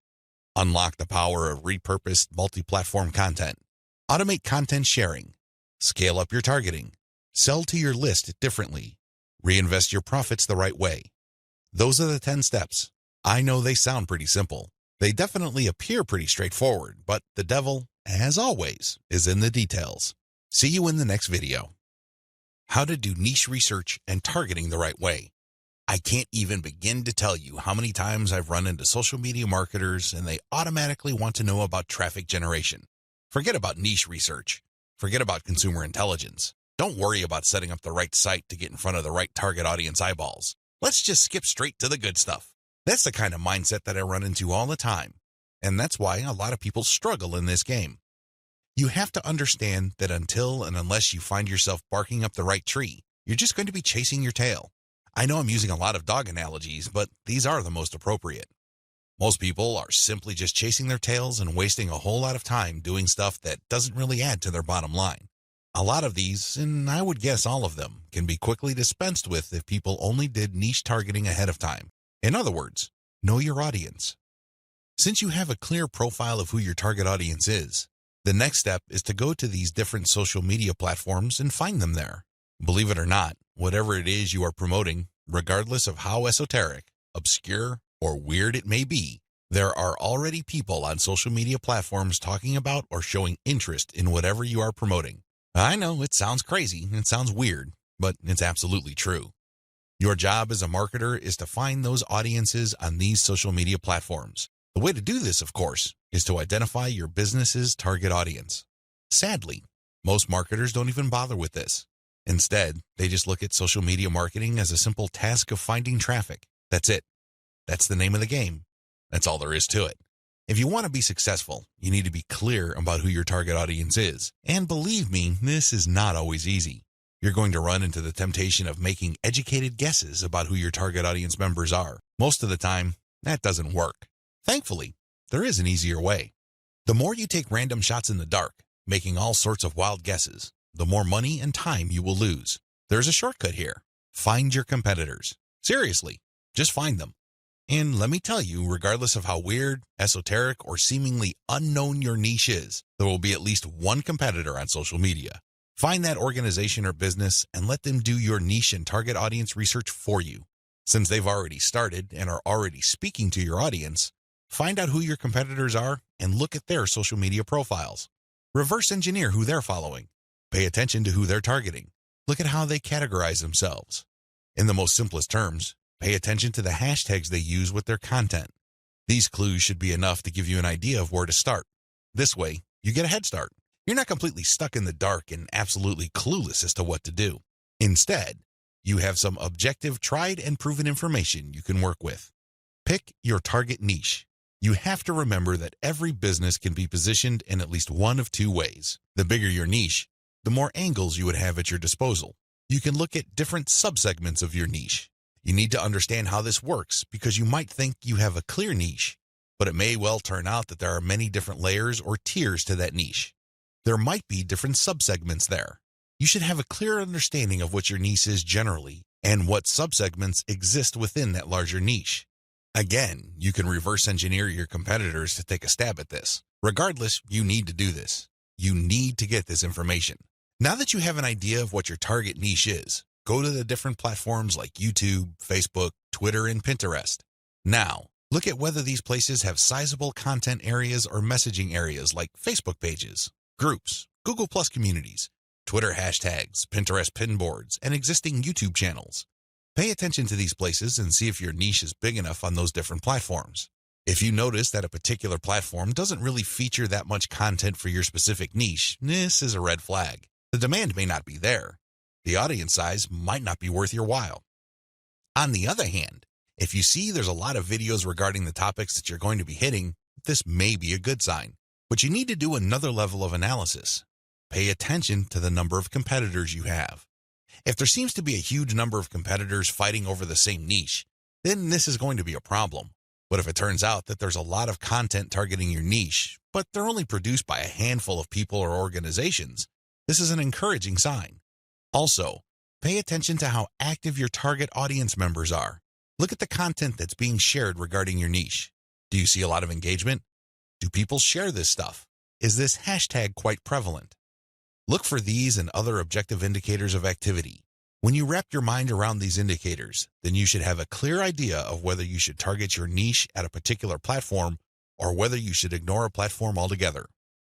Unlock the power of repurposed multi-platform content. Automate content sharing. Scale up your targeting. Sell to your list differently. Reinvest your profits the right way. Those are the 10 steps. I know they sound pretty simple. They definitely appear pretty straightforward, but the devil, as always, is in the details. See you in the next video. How to do niche research and targeting the right way. I can't even begin to tell you how many times I've run into social media marketers and they automatically want to know about traffic generation. Forget about niche research. Forget about consumer intelligence. Don't worry about setting up the right site to get in front of the right target audience eyeballs. Let's just skip straight to the good stuff. That's the kind of mindset that I run into all the time. And that's why a lot of people struggle in this game. You have to understand that until and unless you find yourself barking up the right tree, you're just going to be chasing your tail. I know I'm using a lot of dog analogies, but these are the most appropriate. Most people are simply just chasing their tails and wasting a whole lot of time doing stuff that doesn't really add to their bottom line. A lot of these, and I would guess all of them, can be quickly dispensed with if people only did niche targeting ahead of time. In other words, know your audience. Since you have a clear profile of who your target audience is, the next step is to go to these different social media platforms and find them there. Believe it or not, whatever it is you are promoting, regardless of how esoteric, obscure, or weird it may be, there are already people on social media platforms talking about or showing interest in whatever you are promoting. I know it sounds crazy, it sounds weird, but it's absolutely true. Your job as a marketer is to find those audiences on these social media platforms. The way to do this, of course, is to identify your business's target audience. Sadly, most marketers don't even bother with this. Instead, they just look at social media marketing as a simple task of finding traffic. That's it. That's the name of the game. That's all there is to it. If you want to be successful, you need to be clear about who your target audience is. And believe me, this is not always easy. You're going to run into the temptation of making educated guesses about who your target audience members are. Most of the time, that doesn't work. Thankfully, there is an easier way. The more you take random shots in the dark, making all sorts of wild guesses, the more money and time you will lose. There's a shortcut here. Find your competitors. Seriously, just find them. And let me tell you, regardless of how weird, esoteric, or seemingly unknown your niche is, there will be at least one competitor on social media. Find that organization or business and let them do your niche and target audience research for you. Since they've already started and are already speaking to your audience, find out who your competitors are and look at their social media profiles. Reverse engineer who they're following. Pay attention to who they're targeting. Look at how they categorize themselves. In the most simplest terms, pay attention to the hashtags they use with their content. These clues should be enough to give you an idea of where to start. This way, you get a head start. You're not completely stuck in the dark and absolutely clueless as to what to do. Instead, you have some objective, tried and proven information you can work with. Pick your target niche. You have to remember that every business can be positioned in at least one of two ways. The bigger your niche, the more angles you would have at your disposal. You can look at different subsegments of your niche. You need to understand how this works because you might think you have a clear niche, but it may well turn out that there are many different layers or tiers to that niche. There might be different subsegments there. You should have a clear understanding of what your niche is generally and what subsegments exist within that larger niche. Again, you can reverse engineer your competitors to take a stab at this. Regardless, you need to do this. You need to get this information. Now that you have an idea of what your target niche is, go to the different platforms like YouTube, Facebook, Twitter, and Pinterest. Now, look at whether these places have sizable content areas or messaging areas like Facebook pages, groups, Google Plus communities, Twitter hashtags, Pinterest pinboards, and existing YouTube channels. Pay attention to these places and see if your niche is big enough on those different platforms. If you notice that a particular platform doesn't really feature that much content for your specific niche, this is a red flag. The demand may not be there. The audience size might not be worth your while. On the other hand, if you see there's a lot of videos regarding the topics that you're going to be hitting, this may be a good sign. But you need to do another level of analysis. Pay attention to the number of competitors you have. If there seems to be a huge number of competitors fighting over the same niche, then this is going to be a problem. But if it turns out that there's a lot of content targeting your niche, but they're only produced by a handful of people or organizations, this is an encouraging sign. Also, pay attention to how active your target audience members are. Look at the content that's being shared regarding your niche. Do you see a lot of engagement? Do people share this stuff? Is this hashtag quite prevalent? Look for these and other objective indicators of activity. When you wrap your mind around these indicators, then you should have a clear idea of whether you should target your niche at a particular platform or whether you should ignore a platform altogether.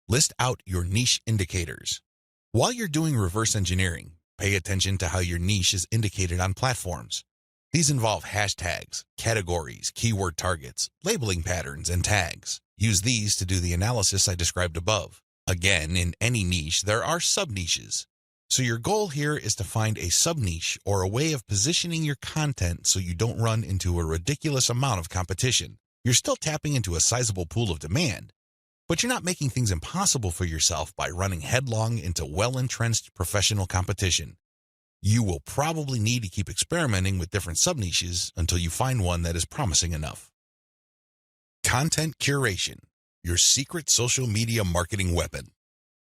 List out your niche indicators. While you're doing reverse engineering, pay attention to how your niche is indicated on platforms. These involve hashtags, categories, keyword targets, labeling patterns, and tags. Use these to do the analysis I described above. Again, in any niche, there are sub-niches. So your goal here is to find a sub-niche or a way of positioning your content so you don't run into a ridiculous amount of competition. You're still tapping into a sizable pool of demand, but you're not making things impossible for yourself by running headlong into well-entrenched professional competition. You will probably need to keep experimenting with different sub-niches until you find one that is promising enough. Content curation, your secret social media marketing weapon.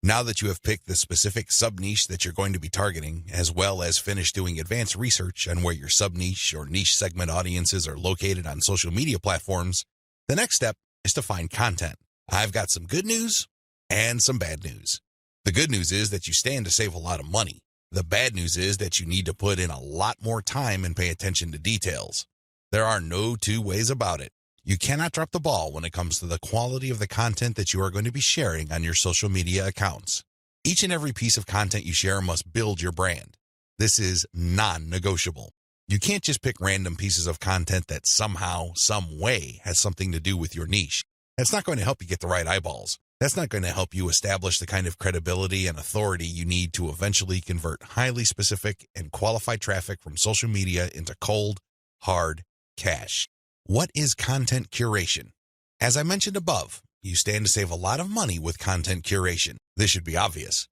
Now that you have picked the specific sub-niche that you're going to be targeting, as well as finished doing advanced research on where your sub-niche or niche segment audiences are located on social media platforms, the next step is to find content. I've got some good news and some bad news. The good news is that you stand to save a lot of money. The bad news is that you need to put in a lot more time and pay attention to details. There are no two ways about it. You cannot drop the ball when it comes to the quality of the content that you are going to be sharing on your social media accounts. Each and every piece of content you share must build your brand. This is non-negotiable. You can't just pick random pieces of content that somehow, some way has something to do with your niche. That's not going to help you get the right eyeballs. That's not going to help you establish the kind of credibility and authority you need to eventually convert highly specific and qualified traffic from social media into cold, hard cash. What is content curation? As I mentioned above, you stand to save a lot of money with content curation. This should be obvious.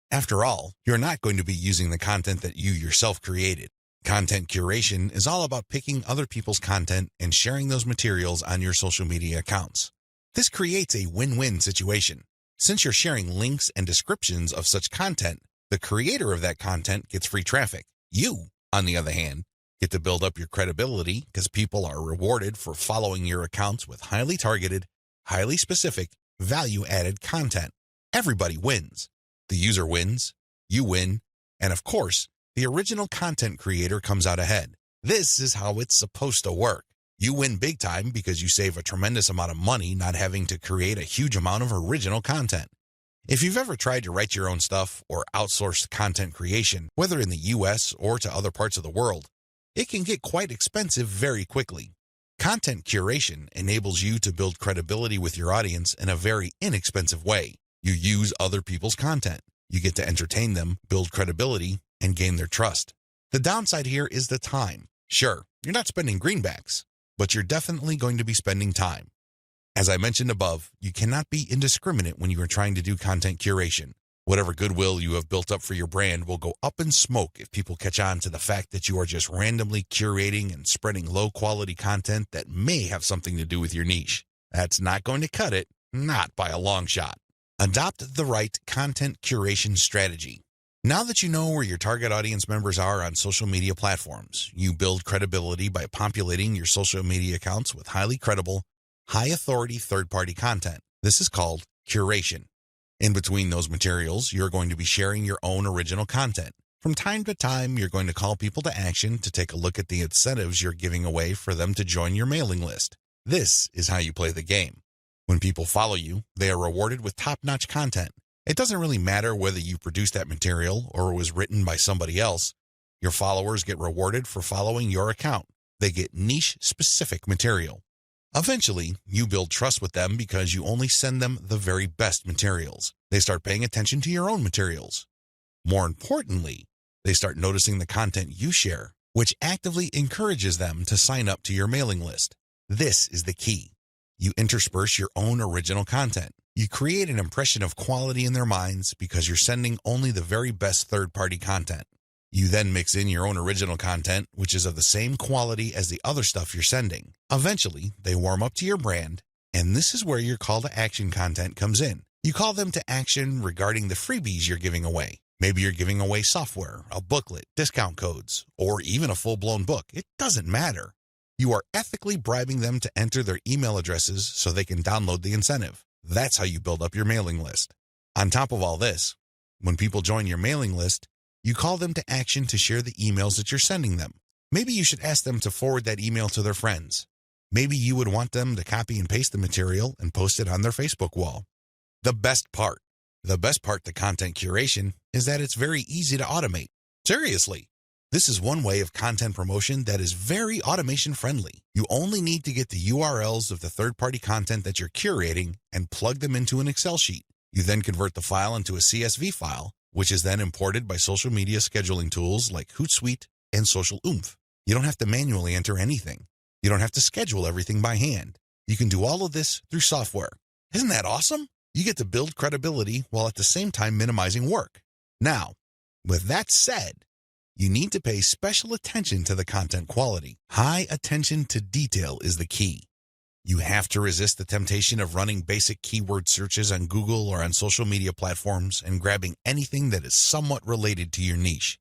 After all, you're not going to be using the content that you yourself created. Content curation is all about picking other people's content and sharing those materials on your social media accounts. This creates a win-win situation. Since you're sharing links and descriptions of such content, the creator of that content gets free traffic. You, on the other hand, get to build up your credibility because people are rewarded for following your accounts with highly targeted, highly specific, value-added content. Everybody wins. The user wins, you win, and of course, the original content creator comes out ahead. This is how it's supposed to work. You win big time because you save a tremendous amount of money not having to create a huge amount of original content. If you've ever tried to write your own stuff or outsource content creation, whether in the US or to other parts of the world, it can get quite expensive very quickly. Content curation enables you to build credibility with your audience in a very inexpensive way. You use other people's content. You get to entertain them, build credibility, and gain their trust. The downside here is the time. Sure, you're not spending greenbacks, but you're definitely going to be spending time. As I mentioned above, you cannot be indiscriminate when you are trying to do content curation. Whatever goodwill you have built up for your brand will go up in smoke if people catch on to the fact that you are just randomly curating and spreading low-quality content that may have something to do with your niche. That's not going to cut it, not by a long shot. Adopt the right content curation strategy. Now that you know where your target audience members are on social media platforms, you build credibility by populating your social media accounts with highly credible, high-authority third-party content. This is called curation. In between those materials, you're going to be sharing your own original content. From time to time, you're going to call people to action to take a look at the incentives you're giving away for them to join your mailing list. This is how you play the game. When people follow you, they are rewarded with top-notch content. It doesn't really matter whether you produced that material or it was written by somebody else. Your followers get rewarded for following your account. They get niche-specific material. Eventually, you build trust with them because you only send them the very best materials. They start paying attention to your own materials. More importantly, they start noticing the content you share, which actively encourages them to sign up to your mailing list. This is the key. You intersperse your own original content. You create an impression of quality in their minds because you're sending only the very best third-party content. You then mix in your own original content, which is of the same quality as the other stuff you're sending. Eventually, they warm up to your brand, and this is where your call to action content comes in. You call them to action regarding the freebies you're giving away. Maybe you're giving away software, a booklet, discount codes, or even a full-blown book. It doesn't matter. You are ethically bribing them to enter their email addresses so they can download the incentive. That's how you build up your mailing list. On top of all this, when people join your mailing list, you call them to action to share the emails that you're sending them. Maybe you should ask them to forward that email to their friends. Maybe you would want them to copy and paste the material and post it on their Facebook wall. The best part to content curation is that it's very easy to automate. Seriously, this is one way of content promotion that is very automation friendly. You only need to get the URLs of the third-party content that you're curating and plug them into an Excel sheet. You then convert the file into a CSV file, which is then imported by social media scheduling tools like Hootsuite and Social Oomph. You don't have to manually enter anything. You don't have to schedule everything by hand. You can do all of this through software. Isn't that awesome? You get to build credibility while at the same time minimizing work. Now, with that said, you need to pay special attention to the content quality. High attention to detail is the key. You have to resist the temptation of running basic keyword searches on Google or on social media platforms and grabbing anything that is somewhat related to your niche.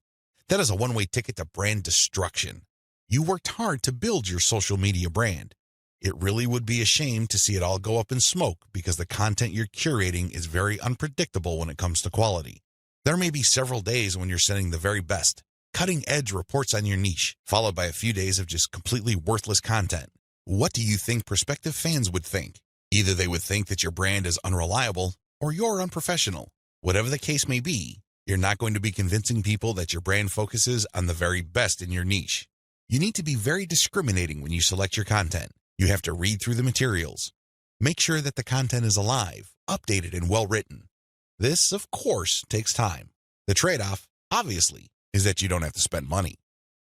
That is a one-way ticket to brand destruction. You worked hard to build your social media brand. It really would be a shame to see it all go up in smoke because the content you're curating is very unpredictable when it comes to quality. There may be several days when you're sending the very best, cutting-edge reports on your niche, followed by a few days of just completely worthless content. What do you think prospective fans would think? Either they would think that your brand is unreliable or you're unprofessional. Whatever the case may be, you're not going to be convincing people that your brand focuses on the very best in your niche. You need to be very discriminating when you select your content. You have to read through the materials. Make sure that the content is alive, updated, and well-written. This, of course, takes time. The trade-off, obviously, is that you don't have to spend money.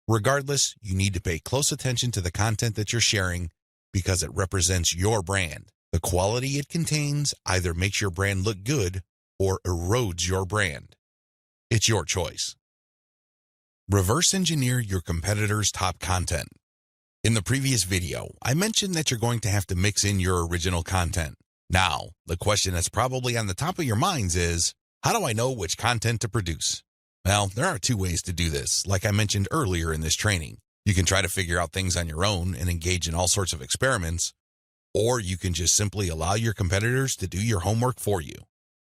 Regardless, you need to pay close attention to the content that you're sharing because it represents your brand. The quality it contains either makes your brand look good or erodes your brand. It's your choice. Reverse engineer your competitors' top content. In the previous video, I mentioned that you're going to have to mix in your original content. Now, the question that's probably on the top of your minds is, how do I know which content to produce? Well, there are two ways to do this, like I mentioned earlier in this training. You can try to figure out things on your own and engage in all sorts of experiments, or you can just simply allow your competitors to do your homework for you.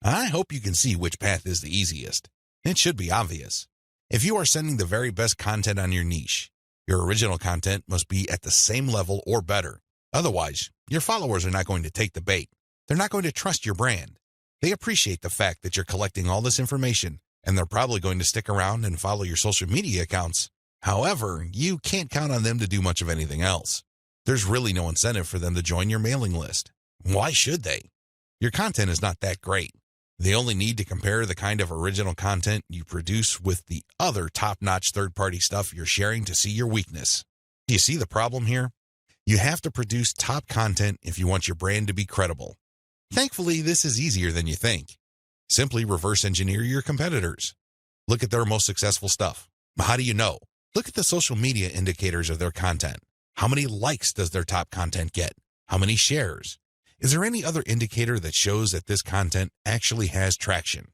I hope you can see which path is the easiest. It should be obvious. If you are sending the very best content on your niche, your original content must be at the same level or better. Otherwise, your followers are not going to take the bait. They're not going to trust your brand. They appreciate the fact that you're collecting all this information, and they're probably going to stick around and follow your social media accounts. However, you can't count on them to do much of anything else. There's really no incentive for them to join your mailing list. Why should they? Your content is not that great. They only need to compare the kind of original content you produce with the other top-notch third-party stuff you're sharing to see your weakness. Do you see the problem here? You have to produce top content if you want your brand to be credible. Thankfully, this is easier than you think. Simply reverse engineer your competitors. Look at their most successful stuff. How do you know? Look at the social media indicators of their content. How many likes does their top content get? How many shares? Is there any other indicator that shows that this content actually has traction?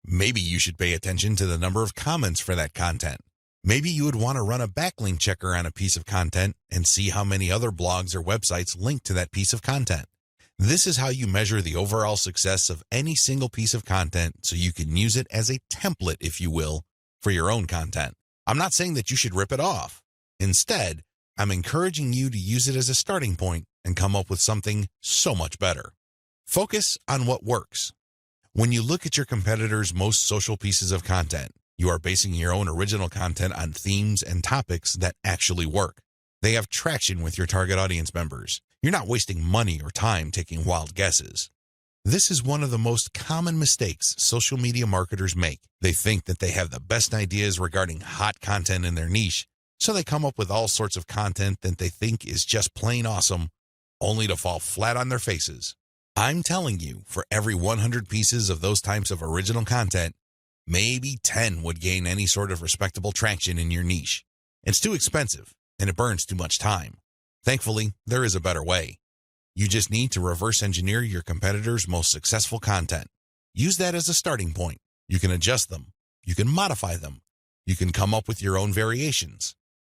Maybe you should pay attention to the number of comments for that content. Maybe you would want to run a backlink checker on a piece of content and see how many other blogs or websites link to that piece of content. This is how you measure the overall success of any single piece of content so you can use it as a template, if you will, for your own content. I'm not saying that you should rip it off. Instead, I'm encouraging you to use it as a starting point and come up with something so much better. Focus on what works. When you look at your competitors' most social pieces of content, you are basing your own original content on themes and topics that actually work. They have traction with your target audience members. You're not wasting money or time taking wild guesses. This is one of the most common mistakes social media marketers make. They think that they have the best ideas regarding hot content in their niche, so they come up with all sorts of content that they think is just plain awesome, only to fall flat on their faces. I'm telling you, for every 100 pieces of those types of original content, maybe 10 would gain any sort of respectable traction in your niche. It's too expensive, and it burns too much time. Thankfully, there is a better way. You just need to reverse engineer your competitors' most successful content. Use that as a starting point. You can adjust them. You can modify them. You can come up with your own variations.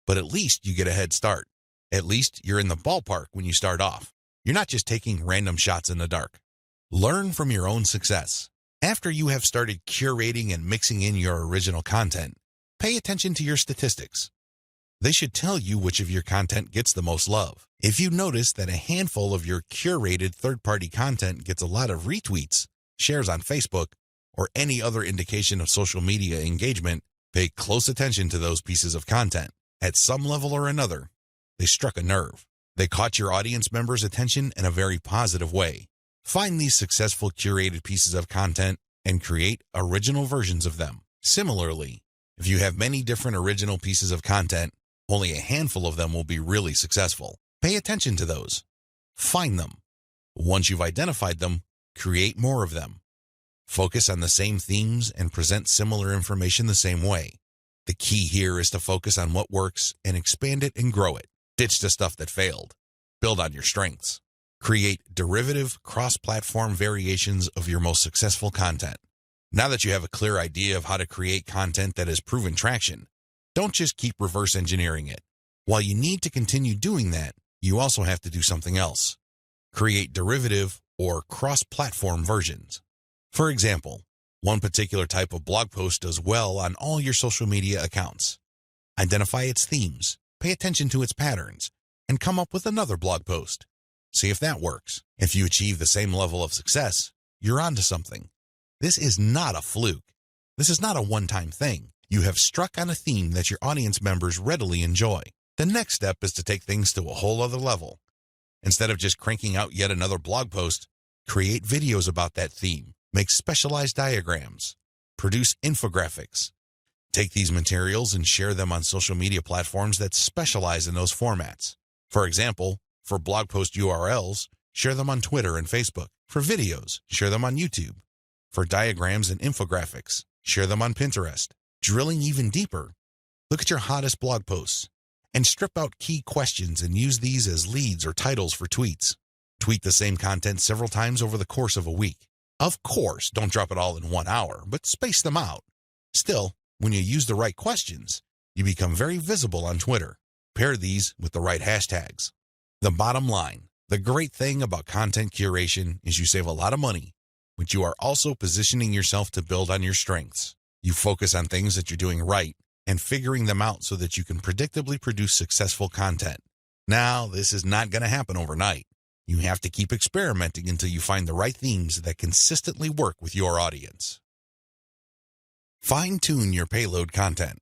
But at least you get a head start. At least you're in the ballpark when you start off. You're not just taking random shots in the dark. Learn from your own success. After you have started curating and mixing in your original content, pay attention to your statistics. They should tell you which of your content gets the most love. If you notice that a handful of your curated third-party content gets a lot of retweets, shares on Facebook, or any other indication of social media engagement, pay close attention to those pieces of content. At some level or another, they struck a nerve. They caught your audience members' attention in a very positive way. Find these successful curated pieces of content and create original versions of them. Similarly, if you have many different original pieces of content, only a handful of them will be really successful. Pay attention to those. Find them. Once you've identified them, create more of them. Focus on the same themes and present similar information the same way. The key here is to focus on what works and expand it and grow it. Ditch the stuff that failed. Build on your strengths. Create derivative, cross-platform variations of your most successful content. Now that you have a clear idea of how to create content that has proven traction, don't just keep reverse engineering it. While you need to continue doing that, you also have to do something else. Create derivative or cross-platform versions. For example, one particular type of blog post does well on all your social media accounts. Identify its themes, pay attention to its patterns, and come up with another blog post. See if that works. If you achieve the same level of success, you're onto something. This is not a fluke. This is not a one-time thing. You have struck on a theme that your audience members readily enjoy. The next step is to take things to a whole other level. Instead of just cranking out yet another blog post, create videos about that theme, make specialized diagrams, produce infographics. Take these materials and share them on social media platforms that specialize in those formats. For example, for blog post URLs, share them on Twitter and Facebook. For videos, share them on YouTube. For diagrams and infographics, share them on Pinterest. Drilling even deeper, look at your hottest blog posts and strip out key questions and use these as leads or titles for tweets. Tweet the same content several times over the course of a week. Of course, don't drop it all in 1 hour, but space them out. Still, when you use the right questions, you become very visible on Twitter. Pair these with the right hashtags. The bottom line, the great thing about content curation is you save a lot of money, but you are also positioning yourself to build on your strengths. You focus on things that you're doing right and figuring them out so that you can predictably produce successful content. Now, this is not going to happen overnight. You have to keep experimenting until you find the right themes that consistently work with your audience. Fine-tune your payload content.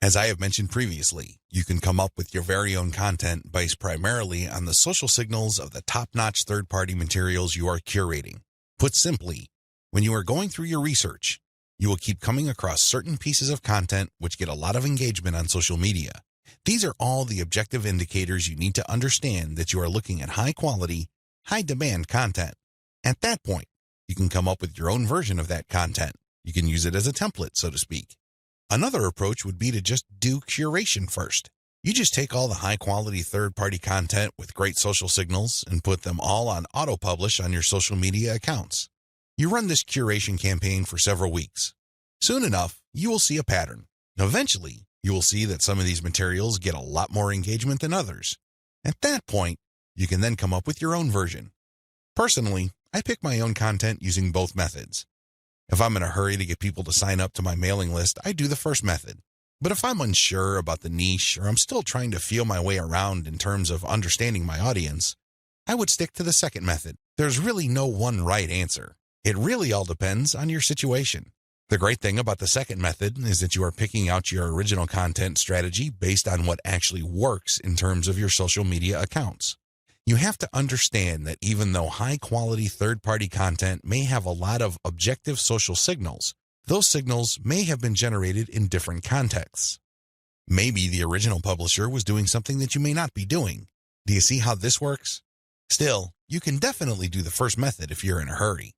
As I have mentioned previously, you can come up with your very own content based primarily on the social signals of the top-notch third-party materials you are curating. Put simply, when you are going through your research, you will keep coming across certain pieces of content which get a lot of engagement on social media. These are all the objective indicators you need to understand that you are looking at high-quality, high-demand content. At that point, you can come up with your own version of that content. You can use it as a template, so to speak. Another approach would be to just do curation first. You just take all the high-quality third-party content with great social signals and put them all on auto-publish on your social media accounts. You run this curation campaign for several weeks. Soon enough, you will see a pattern. Eventually, you will see that some of these materials get a lot more engagement than others. At that point, you can then come up with your own version. Personally, I pick my own content using both methods. If I'm in a hurry to get people to sign up to my mailing list, I do the first method. But if I'm unsure about the niche or I'm still trying to feel my way around in terms of understanding my audience, I would stick to the second method. There's really no one right answer. It really all depends on your situation. The great thing about the second method is that you are picking out your original content strategy based on what actually works in terms of your social media accounts. You have to understand that even though high-quality third-party content may have a lot of objective social signals, those signals may have been generated in different contexts. Maybe the original publisher was doing something that you may not be doing. Do you see how this works? Still, you can definitely do the first method if you're in a hurry.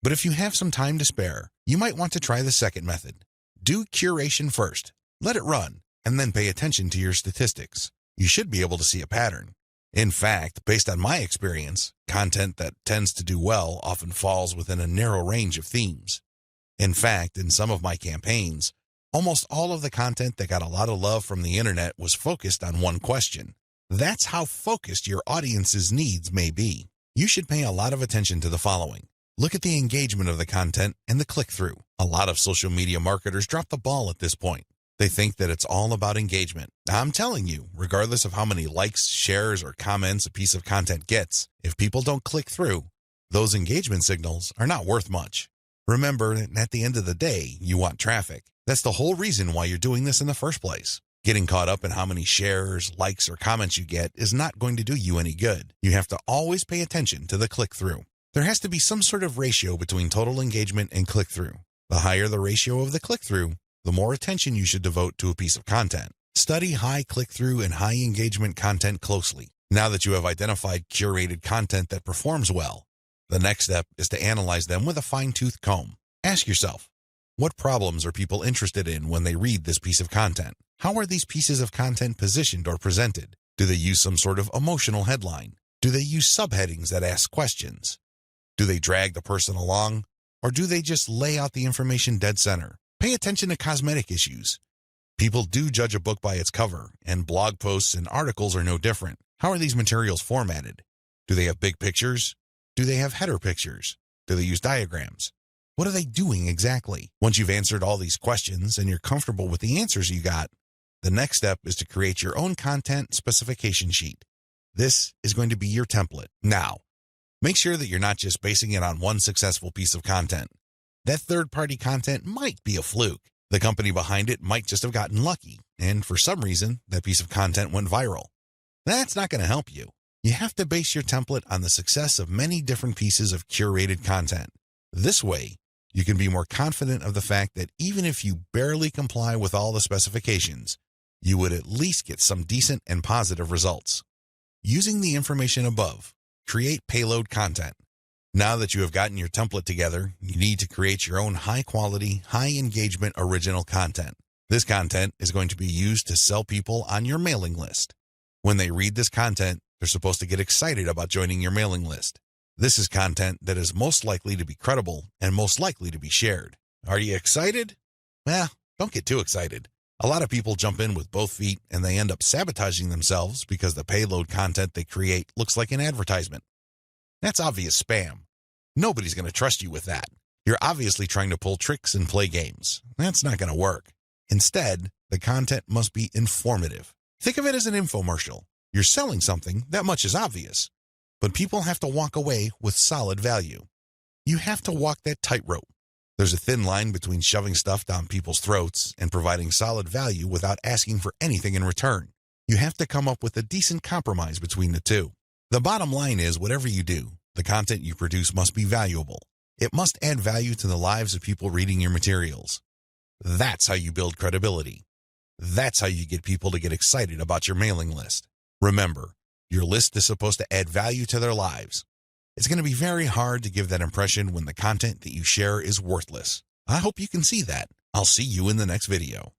But if you have some time to spare, you might want to try the second method. Do curation first, let it run, and then pay attention to your statistics. You should be able to see a pattern. In fact, based on my experience, content that tends to do well often falls within a narrow range of themes. In fact, in some of my campaigns, almost all of the content that got a lot of love from the internet was focused on one question. That's how focused your audience's needs may be. You should pay a lot of attention to the following. Look at the engagement of the content and the click-through. A lot of social media marketers drop the ball at this point. They think that it's all about engagement. I'm telling you, regardless of how many likes, shares, or comments a piece of content gets, if people don't click through, those engagement signals are not worth much. Remember, at the end of the day, you want traffic. That's the whole reason why you're doing this in the first place. Getting caught up in how many shares, likes, or comments you get is not going to do you any good. You have to always pay attention to the click-through. There has to be some sort of ratio between total engagement and click-through. The higher the ratio of the click-through, the more attention you should devote to a piece of content. Study high click-through and high engagement content closely. Now that you have identified curated content that performs well, the next step is to analyze them with a fine-tooth comb. Ask yourself, what problems are people interested in when they read this piece of content? How are these pieces of content positioned or presented? Do they use some sort of emotional headline? Do they use subheadings that ask questions? Do they drag the person along? Or do they just lay out the information dead center? Pay attention to cosmetic issues. People do judge a book by its cover, and blog posts and articles are no different. How are these materials formatted? Do they have big pictures? Do they have header pictures? Do they use diagrams? What are they doing exactly? Once you've answered all these questions and you're comfortable with the answers you got, the next step is to create your own content specification sheet. This is going to be your template. Now, make sure that you're not just basing it on one successful piece of content. That third-party content might be a fluke. The company behind it might just have gotten lucky, and for some reason, that piece of content went viral. That's not going to help you. You have to base your template on the success of many different pieces of curated content. This way, you can be more confident of the fact that even if you barely comply with all the specifications, you would at least get some decent and positive results. Using the information above, Create payload content. Now that you have gotten your template together, you need to create your own high-quality, high-engagement original content. This content is going to be used to sell people on your mailing list. When they read this content, they're supposed to get excited about joining your mailing list. This is content that is most likely to be credible and most likely to be shared. Are you excited? Well, don't get too excited. A lot of people jump in with both feet and they end up sabotaging themselves because the payload content they create looks like an advertisement. That's obvious spam. Nobody's going to trust you with that. You're obviously trying to pull tricks and play games. That's not going to work. Instead, the content must be informative. Think of it as an infomercial. You're selling something, that much is obvious. But people have to walk away with solid value. You have to walk that tightrope. There's a thin line between shoving stuff down people's throats and providing solid value without asking for anything in return. You have to come up with a decent compromise between the two. The bottom line is, whatever you do, the content you produce must be valuable. It must add value to the lives of people reading your materials. That's how you build credibility. That's how you get people to get excited about your mailing list. Remember, your list is supposed to add value to their lives. It's going to be very hard to give that impression when the content that you share is worthless. I hope you can see that. I'll see you in the next video.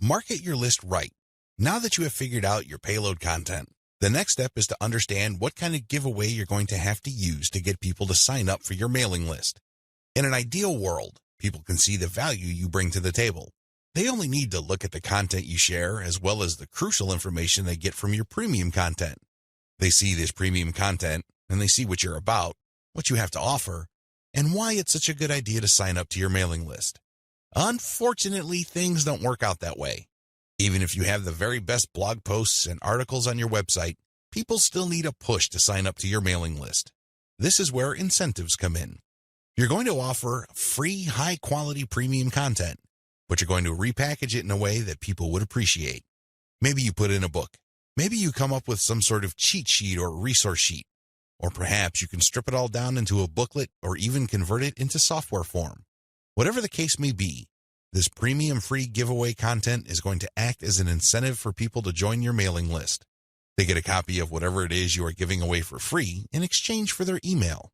Market your list right. Now that you have figured out your payload content, the next step is to understand what kind of giveaway you're going to have to use to get people to sign up for your mailing list. In an ideal world, people can see the value you bring to the table. They only need to look at the content you share as well as the crucial information they get from your premium content. They see this premium content and they see what you're about, what you have to offer, and why it's such a good idea to sign up to your mailing list. Unfortunately, things don't work out that way. Even if you have the very best blog posts and articles on your website, people still need a push to sign up to your mailing list. This is where incentives come in. You're going to offer free, high-quality premium content, but you're going to repackage it in a way that people would appreciate. Maybe you put in a book. Maybe you come up with some sort of cheat sheet or resource sheet. Or perhaps you can strip it all down into a booklet or even convert it into software form. Whatever the case may be, this premium free giveaway content is going to act as an incentive for people to join your mailing list. They get a copy of whatever it is you are giving away for free in exchange for their email.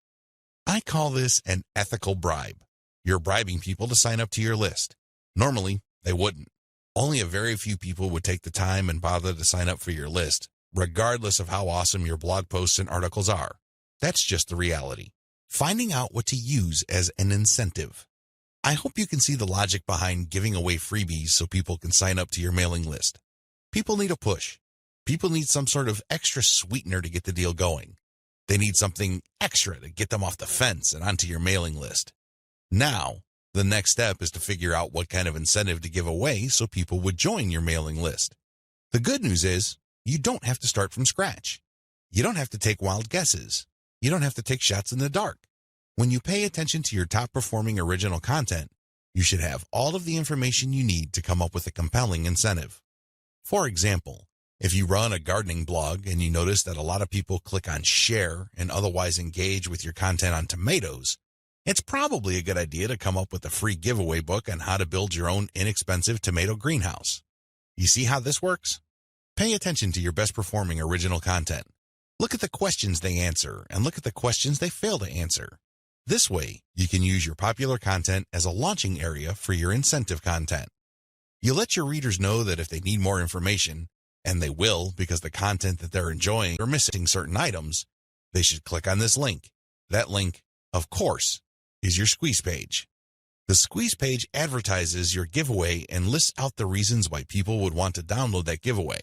I call this an ethical bribe. You're bribing people to sign up to your list. Normally, they wouldn't. Only a very few people would take the time and bother to sign up for your list, regardless of how awesome your blog posts and articles are. That's just the reality. Finding out what to use as an incentive. I hope you can see the logic behind giving away freebies so people can sign up to your mailing list. People need a push. People need some sort of extra sweetener to get the deal going. They need something extra to get them off the fence and onto your mailing list. Now, the next step is to figure out what kind of incentive to give away so people would join your mailing list. The good news is, you don't have to start from scratch. You don't have to take wild guesses. You don't have to take shots in the dark. When you pay attention to your top-performing original content, you should have all of the information you need to come up with a compelling incentive. For example, if you run a gardening blog and you notice that a lot of people click on share and otherwise engage with your content on tomatoes, it's probably a good idea to come up with a free giveaway book on how to build your own inexpensive tomato greenhouse. You see how this works? Pay attention to your best-performing original content. Look at the questions they answer and look at the questions they fail to answer. This way, you can use your popular content as a launching area for your incentive content. You let your readers know that if they need more information, and they will because the content that they're enjoying are missing certain items, they should click on this link. That link, of course, is your squeeze page. The squeeze page advertises your giveaway and lists out the reasons why people would want to download that giveaway.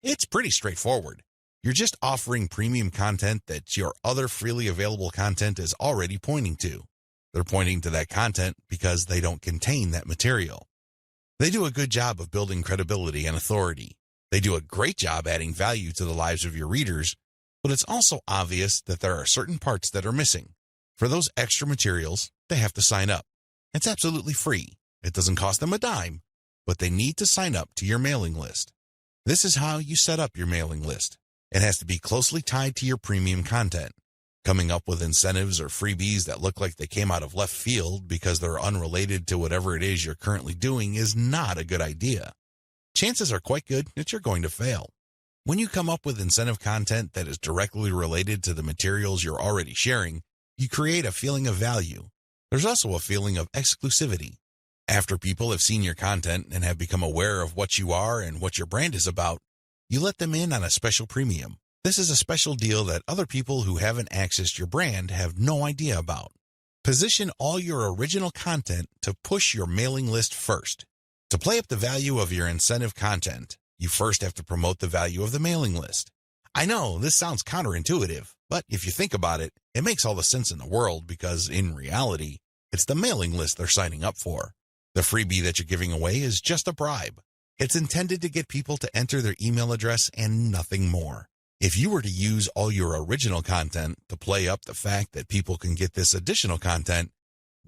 It's pretty straightforward. You're just offering premium content that your other freely available content is already pointing to. They're pointing to that content because they don't contain that material. They do a good job of building credibility and authority. They do a great job adding value to the lives of your readers, but it's also obvious that there are certain parts that are missing. For those extra materials, they have to sign up. It's absolutely free. It doesn't cost them a dime, but they need to sign up to your mailing list. This is how you set up your mailing list. It has to be closely tied to your premium content. Coming up with incentives or freebies that look like they came out of left field because they're unrelated to whatever it is you're currently doing is not a good idea. Chances are quite good that you're going to fail. When you come up with incentive content that is directly related to the materials you're already sharing, you create a feeling of value. There's also a feeling of exclusivity. After people have seen your content and have become aware of what you are and what your brand is about, you let them in on a special premium. This is a special deal that other people who haven't accessed your brand have no idea about. Position all your original content to push your mailing list first. To play up the value of your incentive content, you first have to promote the value of the mailing list. I know this sounds counterintuitive, but if you think about it, it makes all the sense in the world because, in reality, it's the mailing list they're signing up for. The freebie that you're giving away is just a bribe. It's intended to get people to enter their email address and nothing more. If you were to use all your original content to play up the fact that people can get this additional content,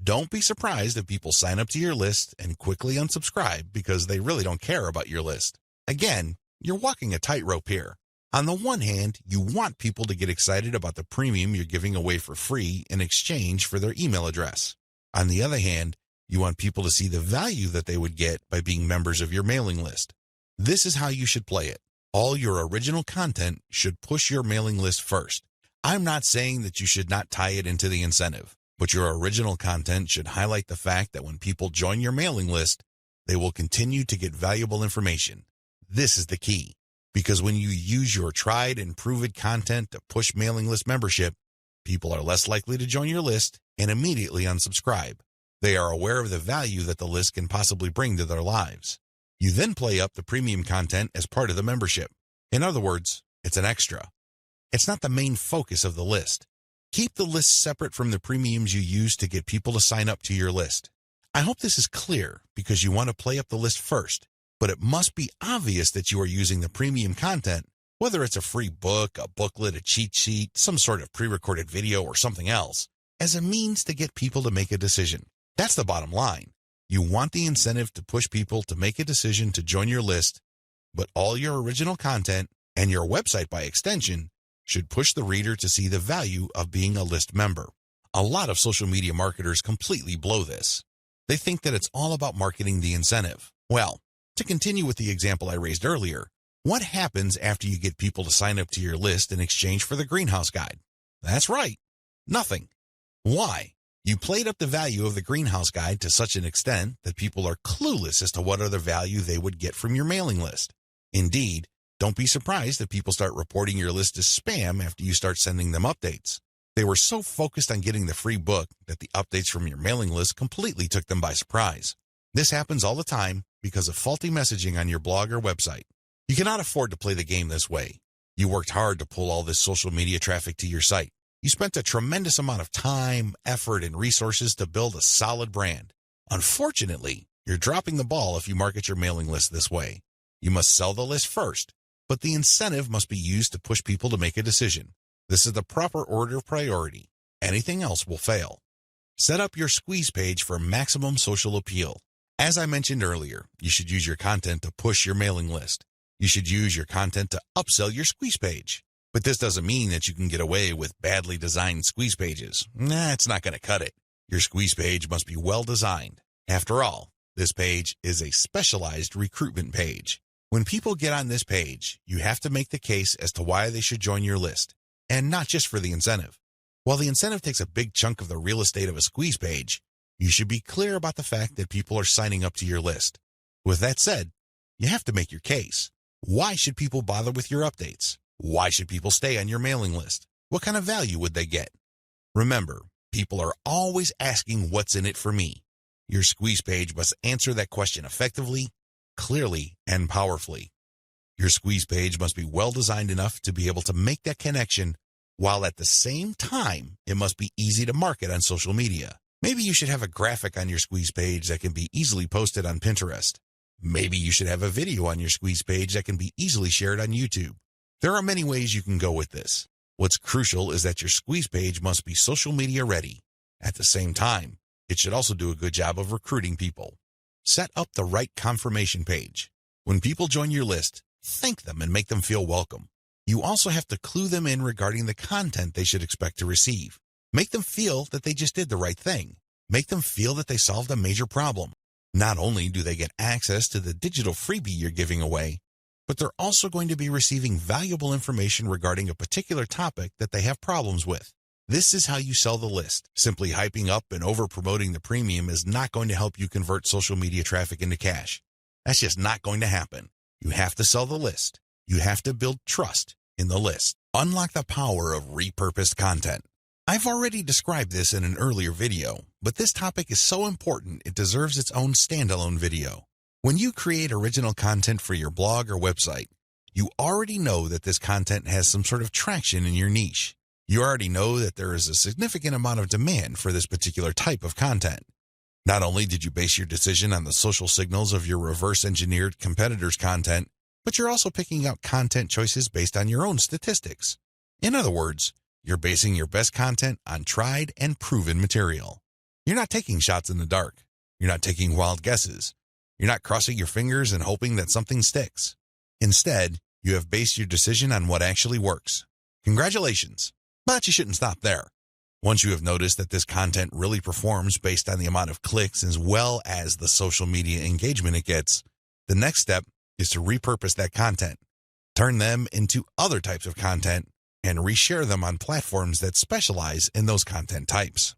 don't be surprised if people sign up to your list and quickly unsubscribe because they really don't care about your list. Again, you're walking a tightrope here. On the one hand, you want people to get excited about the premium you're giving away for free in exchange for their email address. On the other hand, you want people to see the value that they would get by being members of your mailing list. This is how you should play it. All your original content should push your mailing list first. I'm not saying that you should not tie it into the incentive, but your original content should highlight the fact that when people join your mailing list, they will continue to get valuable information. This is the key, because when you use your tried and proven content to push mailing list membership, people are less likely to join your list and immediately unsubscribe. They are aware of the value that the list can possibly bring to their lives. You then play up the premium content as part of the membership. In other words, it's an extra. It's not the main focus of the list. Keep the list separate from the premiums you use to get people to sign up to your list. I hope this is clear because you want to play up the list first, but it must be obvious that you are using the premium content, whether it's a free book, a booklet, a cheat sheet, some sort of pre-recorded video, or something else, as a means to get people to make a decision. That's the bottom line. You want the incentive to push people to make a decision to join your list, but all your original content, and your website by extension, should push the reader to see the value of being a list member. A lot of social media marketers completely blow this. They think that it's all about marketing the incentive. Well, to continue with the example I raised earlier, what happens after you get people to sign up to your list in exchange for the greenhouse guide? That's right, nothing. Why? You played up the value of the greenhouse guide to such an extent that people are clueless as to what other value they would get from your mailing list. Indeed, don't be surprised if people start reporting your list as spam after you start sending them updates. They were so focused on getting the free book that the updates from your mailing list completely took them by surprise. This happens all the time because of faulty messaging on your blog or website. You cannot afford to play the game this way. You worked hard to pull all this social media traffic to your site. You spent a tremendous amount of time, effort, and resources to build a solid brand. Unfortunately, you're dropping the ball if you market your mailing list this way. You must sell the list first, but the incentive must be used to push people to make a decision. This is the proper order of priority. Anything else will fail. Set up your squeeze page for maximum social appeal. As I mentioned earlier, you should use your content to push your mailing list. You should use your content to upsell your squeeze page. But this doesn't mean that you can get away with badly designed squeeze pages. It's not going to cut it. Your squeeze page must be well designed. After all, this page is a specialized recruitment page. When people get on this page, you have to make the case as to why they should join your list, and not just for the incentive. While the incentive takes a big chunk of the real estate of a squeeze page, you should be clear about the fact that people are signing up to your list. With that said, you have to make your case. Why should people bother with your updates? Why should people stay on your mailing list? What kind of value would they get? Remember, people are always asking what's in it for me. Your squeeze page must answer that question effectively, clearly, and powerfully. Your squeeze page must be well designed enough to be able to make that connection, while at the same time, it must be easy to market on social media. Maybe you should have a graphic on your squeeze page that can be easily posted on Pinterest. Maybe you should have a video on your squeeze page that can be easily shared on YouTube. There are many ways you can go with this. What's crucial is that your squeeze page must be social media ready. At the same time, it should also do a good job of recruiting people. Set up the right confirmation page. When people join your list, thank them and make them feel welcome. You also have to clue them in regarding the content they should expect to receive. Make them feel that they just did the right thing. Make them feel that they solved a major problem. Not only do they get access to the digital freebie you're giving away, but they're also going to be receiving valuable information regarding a particular topic that they have problems with. This is how you sell the list. Simply hyping up and over-promoting the premium is not going to help you convert social media traffic into cash. That's just not going to happen. You have to sell the list. You have to build trust in the list. Unlock the power of repurposed content. I've already described this in an earlier video, but this topic is so important it deserves its own standalone video. When you create original content for your blog or website, you already know that this content has some sort of traction in your niche. You already know that there is a significant amount of demand for this particular type of content. Not only did you base your decision on the social signals of your reverse-engineered competitors' content, but you're also picking out content choices based on your own statistics. In other words, you're basing your best content on tried and proven material. You're not taking shots in the dark. You're not taking wild guesses. You're not crossing your fingers and hoping that something sticks. Instead, you have based your decision on what actually works. Congratulations! But you shouldn't stop there. Once you have noticed that this content really performs based on the amount of clicks as well as the social media engagement it gets, the next step is to repurpose that content, turn them into other types of content, and reshare them on platforms that specialize in those content types.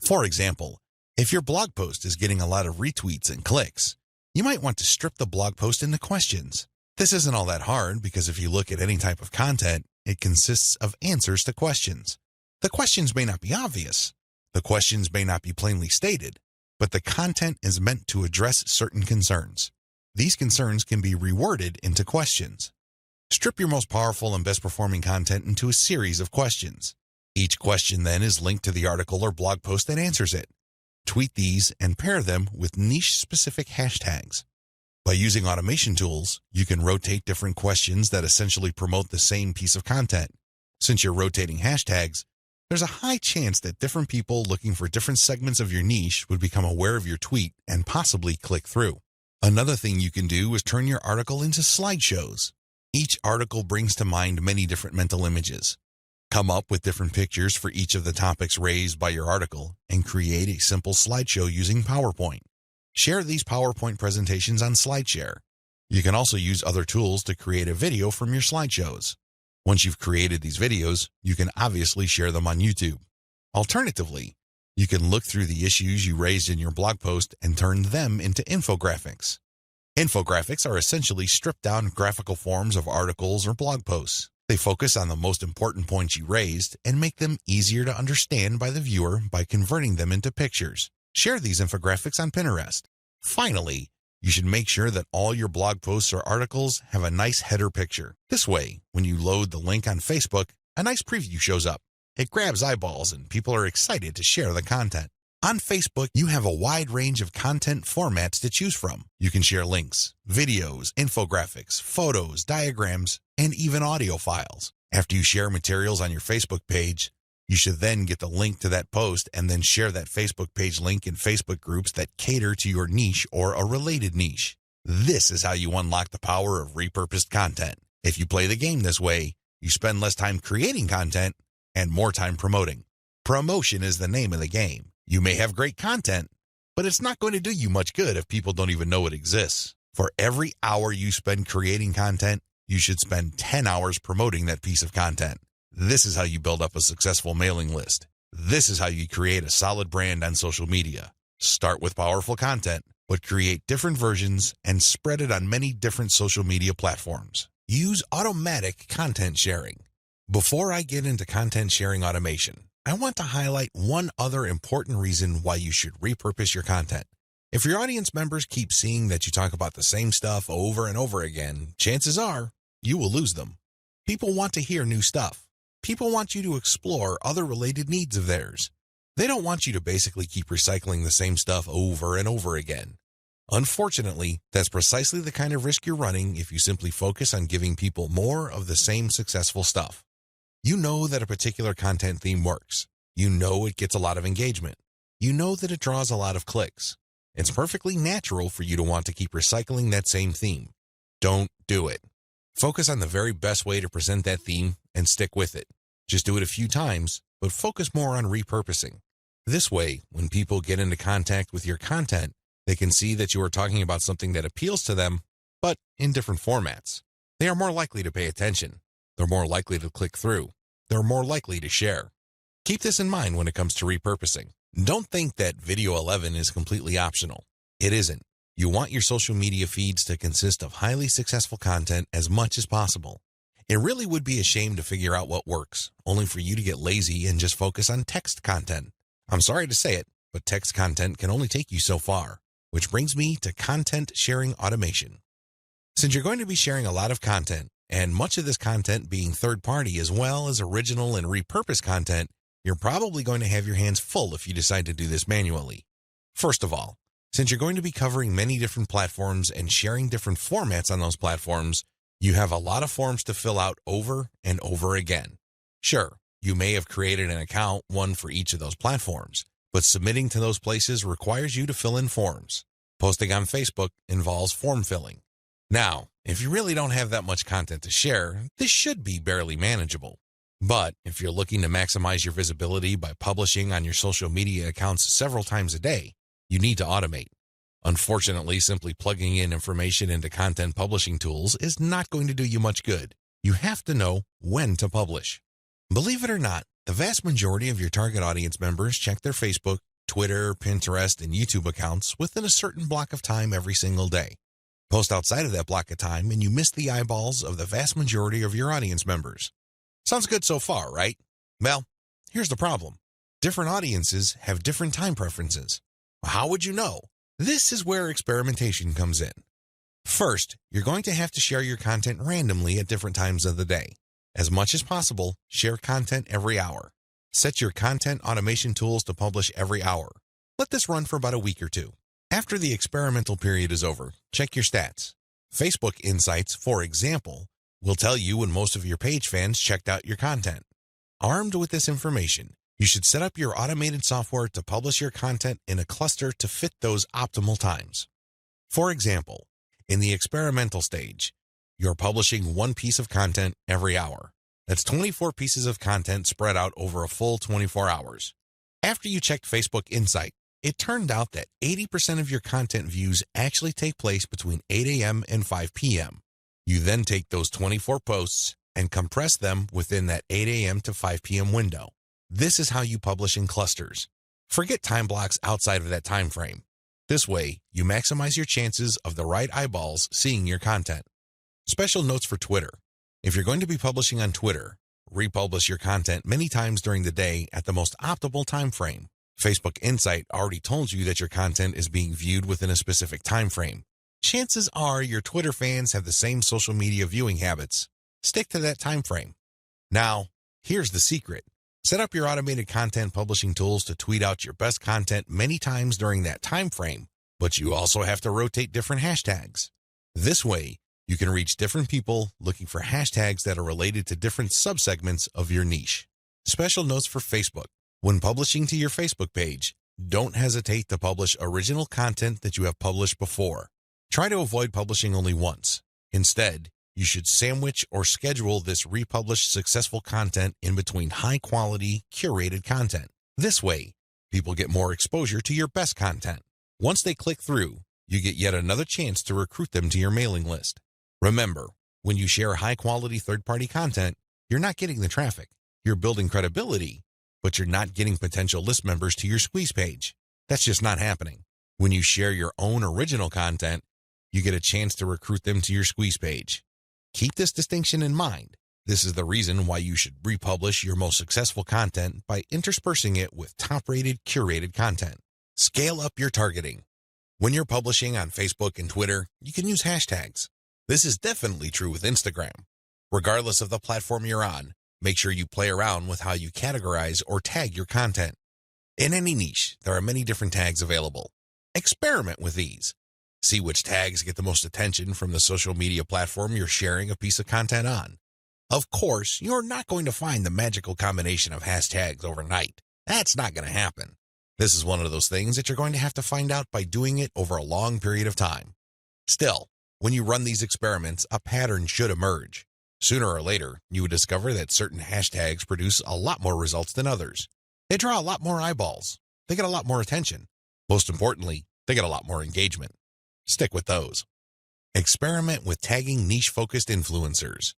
For example, if your blog post is getting a lot of retweets and clicks, you might want to strip the blog post into questions. This isn't all that hard because if you look at any type of content, it consists of answers to questions. The questions may not be obvious. The questions may not be plainly stated, but the content is meant to address certain concerns. These concerns can be reworded into questions. Strip your most powerful and best performing content into a series of questions. Each question then is linked to the article or blog post that answers it. Tweet these and pair them with niche-specific hashtags. By using automation tools, you can rotate different questions that essentially promote the same piece of content. Since you're rotating hashtags, there's a high chance that different people looking for different segments of your niche would become aware of your tweet and possibly click through. Another thing you can do is turn your article into slideshows. Each article brings to mind many different mental images. Come up with different pictures for each of the topics raised by your article and create a simple slideshow using PowerPoint. Share these PowerPoint presentations on SlideShare. You can also use other tools to create a video from your slideshows. Once you've created these videos, you can obviously share them on YouTube. Alternatively, you can look through the issues you raised in your blog post and turn them into infographics. Infographics are essentially stripped-down graphical forms of articles or blog posts. They focus on the most important points you raised and make them easier to understand by the viewer by converting them into pictures. Share these infographics on Pinterest. Finally, you should make sure that all your blog posts or articles have a nice header picture. This way, when you load the link on Facebook, a nice preview shows up. It grabs eyeballs and people are excited to share the content. On Facebook, you have a wide range of content formats to choose from. You can share links, videos, infographics, photos, diagrams, and even audio files. After you share materials on your Facebook page, you should then get the link to that post and then share that Facebook page link in Facebook groups that cater to your niche or a related niche. This is how you unlock the power of repurposed content. If you play the game this way, you spend less time creating content and more time promoting. Promotion is the name of the game. You may have great content, but it's not going to do you much good if people don't even know it exists. For every hour you spend creating content, you should spend 10 hours promoting that piece of content. This is how you build up a successful mailing list. This is how you create a solid brand on social media. Start with powerful content, but create different versions and spread it on many different social media platforms. Use automatic content sharing. Before I get into content sharing automation, I want to highlight one other important reason why you should repurpose your content. If your audience members keep seeing that you talk about the same stuff over and over again, chances are you will lose them. People want to hear new stuff. People want you to explore other related needs of theirs. They don't want you to basically keep recycling the same stuff over and over again. Unfortunately, that's precisely the kind of risk you're running if you simply focus on giving people more of the same successful stuff. You know that a particular content theme works. You know it gets a lot of engagement. You know that it draws a lot of clicks. It's perfectly natural for you to want to keep recycling that same theme. Don't do it. Focus on the very best way to present that theme and stick with it. Just do it a few times, but focus more on repurposing. This way, when people get into contact with your content, they can see that you are talking about something that appeals to them, but in different formats. They are more likely to pay attention. They're more likely to click through. They're more likely to share. Keep this in mind when it comes to repurposing. Don't think that Video 11 is completely optional. It isn't. You want your social media feeds to consist of highly successful content as much as possible. It really would be a shame to figure out what works, only for you to get lazy and just focus on text content. I'm sorry to say it, but text content can only take you so far, which brings me to content sharing automation. Since you're going to be sharing a lot of content, and much of this content being third-party as well as original and repurposed content, you're probably going to have your hands full if you decide to do this manually. First of all, since you're going to be covering many different platforms and sharing different formats on those platforms, you have a lot of forms to fill out over and over again. Sure, you may have created an account, one for each of those platforms, but submitting to those places requires you to fill in forms. Posting on Facebook involves form filling. Now, if you really don't have that much content to share, this should be barely manageable. But if you're looking to maximize your visibility by publishing on your social media accounts several times a day, you need to automate. Unfortunately, simply plugging in information into content publishing tools is not going to do you much good. You have to know when to publish. Believe it or not, the vast majority of your target audience members check their Facebook, Twitter, Pinterest, and YouTube accounts within a certain block of time every single day. Post outside of that block of time and you miss the eyeballs of the vast majority of your audience members. Sounds good so far, right? Well, here's the problem. Different audiences have different time preferences. How would you know? This is where experimentation comes in. First, you're going to have to share your content randomly at different times of the day. As much as possible, share content every hour. Set your content automation tools to publish every hour. Let this run for about a week or two. After the experimental period is over, check your stats. Facebook Insights, for example, will tell you when most of your page fans checked out your content. Armed with this information, you should set up your automated software to publish your content in a cluster to fit those optimal times. For example, in the experimental stage, you're publishing one piece of content every hour. That's 24 pieces of content spread out over a full 24 hours. After you checked Facebook Insight, it turned out that 80% of your content views actually take place between 8 a.m. and 5 p.m. You then take those 24 posts and compress them within that 8 a.m. to 5 p.m. window. This is how you publish in clusters. Forget time blocks outside of that time frame. This way, you maximize your chances of the right eyeballs seeing your content. Special notes for Twitter. If you're going to be publishing on Twitter, republish your content many times during the day at the most optimal time frame. Facebook Insight already told you that your content is being viewed within a specific time frame. Chances are your Twitter fans have the same social media viewing habits. Stick to that time frame. Now, here's the secret. Set up your automated content publishing tools to tweet out your best content many times during that time frame, but you also have to rotate different hashtags. This way, you can reach different people looking for hashtags that are related to different subsegments of your niche. Special notes for Facebook. When publishing to your Facebook page, don't hesitate to publish original content that you have published before. Try to avoid publishing only once. Instead, you should sandwich or schedule this republished successful content in between high-quality, curated content. This way, people get more exposure to your best content. Once they click through, you get yet another chance to recruit them to your mailing list. Remember, when you share high-quality third-party content, you're not getting the traffic. You're building credibility, but you're not getting potential list members to your squeeze page. That's just not happening. When you share your own original content, you get a chance to recruit them to your squeeze page. Keep this distinction in mind. This is the reason why you should republish your most successful content by interspersing it with top-rated, curated content. Scale up your targeting. When you're publishing on Facebook and Twitter, you can use hashtags. This is definitely true with Instagram. Regardless of the platform you're on, make sure you play around with how you categorize or tag your content. In any niche, there are many different tags available. Experiment with these. See which tags get the most attention from the social media platform you're sharing a piece of content on. Of course, you're not going to find the magical combination of hashtags overnight. That's not going to happen. This is one of those things that you're going to have to find out by doing it over a long period of time. Still, when you run these experiments, a pattern should emerge. Sooner or later, you would discover that certain hashtags produce a lot more results than others. They draw a lot more eyeballs. They get a lot more attention. Most importantly, they get a lot more engagement. Stick with those. Experiment with tagging niche-focused influencers.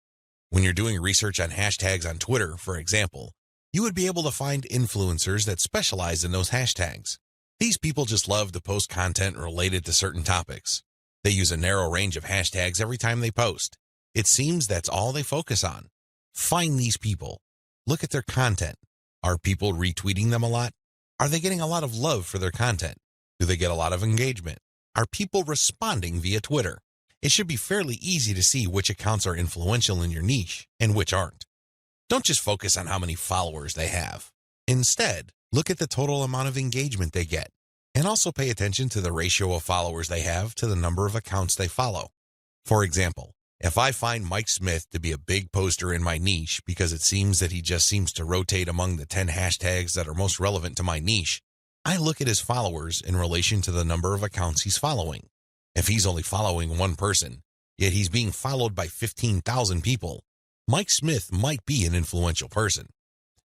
When you're doing research on hashtags on Twitter, for example, you would be able to find influencers that specialize in those hashtags. These people just love to post content related to certain topics. They use a narrow range of hashtags every time they post. It seems that's all they focus on. Find these people. Look at their content. Are people retweeting them a lot? Are they getting a lot of love for their content? Do they get a lot of engagement? Are people responding via Twitter? It should be fairly easy to see which accounts are influential in your niche and which aren't. Don't just focus on how many followers they have. Instead, look at the total amount of engagement they get, and also pay attention to the ratio of followers they have to the number of accounts they follow. For example, if I find Mike Smith to be a big poster in my niche because it seems that he just seems to rotate among the 10 hashtags that are most relevant to my niche, I look at his followers in relation to the number of accounts he's following. If he's only following one person, yet he's being followed by 15,000 people, Mike Smith might be an influential person.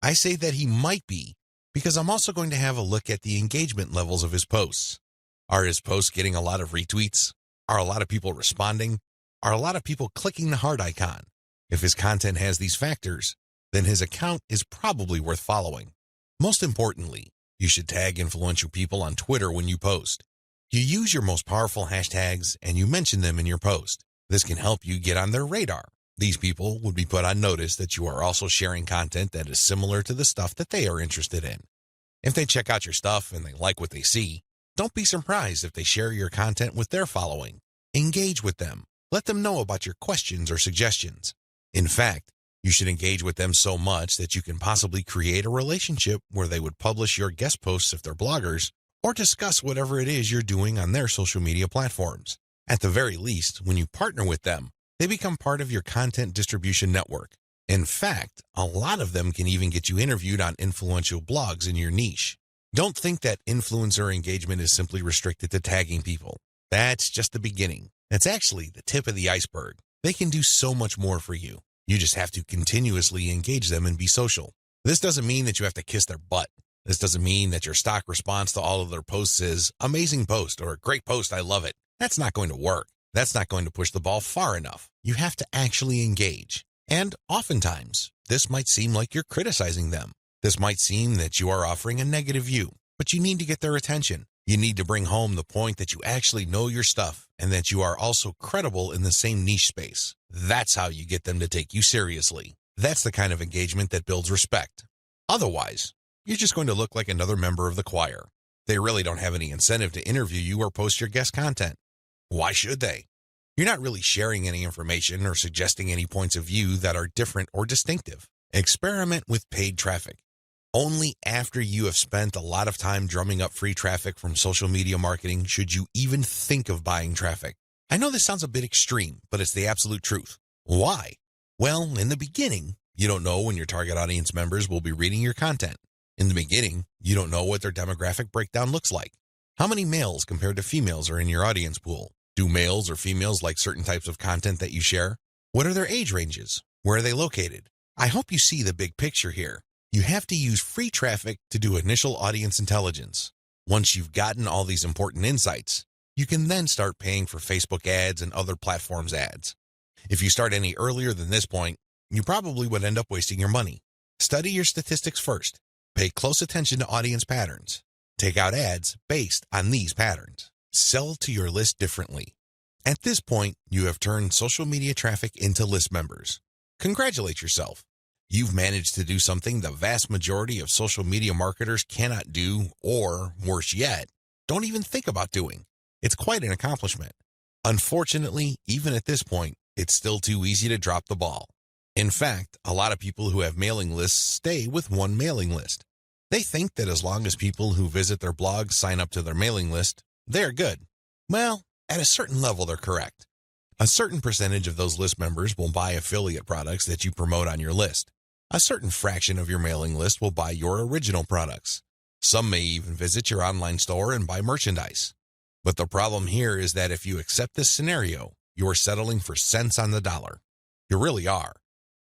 I say that he might be because I'm also going to have a look at the engagement levels of his posts. Are his posts getting a lot of retweets? Are a lot of people responding? Are a lot of people clicking the heart icon? If his content has these factors, then his account is probably worth following. Most importantly, you should tag influential people on Twitter when you post. You use your most powerful hashtags and you mention them in your post. This can help you get on their radar. These people would be put on notice that you are also sharing content that is similar to the stuff that they are interested in. If they check out your stuff and they like what they see, don't be surprised if they share your content with their following. Engage with them. Let them know about your questions or suggestions. In fact, you should engage with them so much that you can possibly create a relationship where they would publish your guest posts if they're bloggers, or discuss whatever it is you're doing on their social media platforms. At the very least, when you partner with them, they become part of your content distribution network. In fact, a lot of them can even get you interviewed on influential blogs in your niche. Don't think that influencer engagement is simply restricted to tagging people. That's just the beginning. That's actually the tip of the iceberg. They can do so much more for you. You just have to continuously engage them and be social. This doesn't mean that you have to kiss their butt. This doesn't mean that your stock response to all of their posts is amazing post or great post, I love it. That's not going to work. That's not going to push the ball far enough. You have to actually engage. And oftentimes, this might seem like you're criticizing them. This might seem that you are offering a negative view, but you need to get their attention. You need to bring home the point that you actually know your stuff and that you are also credible in the same niche space. That's how you get them to take you seriously. That's the kind of engagement that builds respect. Otherwise, you're just going to look like another member of the choir. They really don't have any incentive to interview you or post your guest content. Why should they? You're not really sharing any information or suggesting any points of view that are different or distinctive. Experiment with paid traffic. Only after you have spent a lot of time drumming up free traffic from social media marketing should you even think of buying traffic. I know this sounds a bit extreme, but it's the absolute truth. Why? Well, in the beginning, you don't know when your target audience members will be reading your content. In the beginning, you don't know what their demographic breakdown looks like. How many males compared to females are in your audience pool? Do males or females like certain types of content that you share? What are their age ranges? Where are they located? I hope you see the big picture here. You have to use free traffic to do initial audience intelligence. Once you've gotten all these important insights, you can then start paying for Facebook ads and other platforms' ads. If you start any earlier than this point, you probably would end up wasting your money. Study your statistics first. Pay close attention to audience patterns. Take out ads based on these patterns. Sell to your list differently. At this point, you have turned social media traffic into list members. Congratulate yourself. You've managed to do something the vast majority of social media marketers cannot do, or, worse yet, don't even think about doing. It's quite an accomplishment. Unfortunately, even at this point, it's still too easy to drop the ball. In fact, a lot of people who have mailing lists stay with one mailing list. They think that as long as people who visit their blog sign up to their mailing list, they're good. Well, at a certain level, they're correct. A certain percentage of those list members will buy affiliate products that you promote on your list. A certain fraction of your mailing list will buy your original products. Some may even visit your online store and buy merchandise. But the problem here is that if you accept this scenario, you are settling for cents on the dollar. You really are.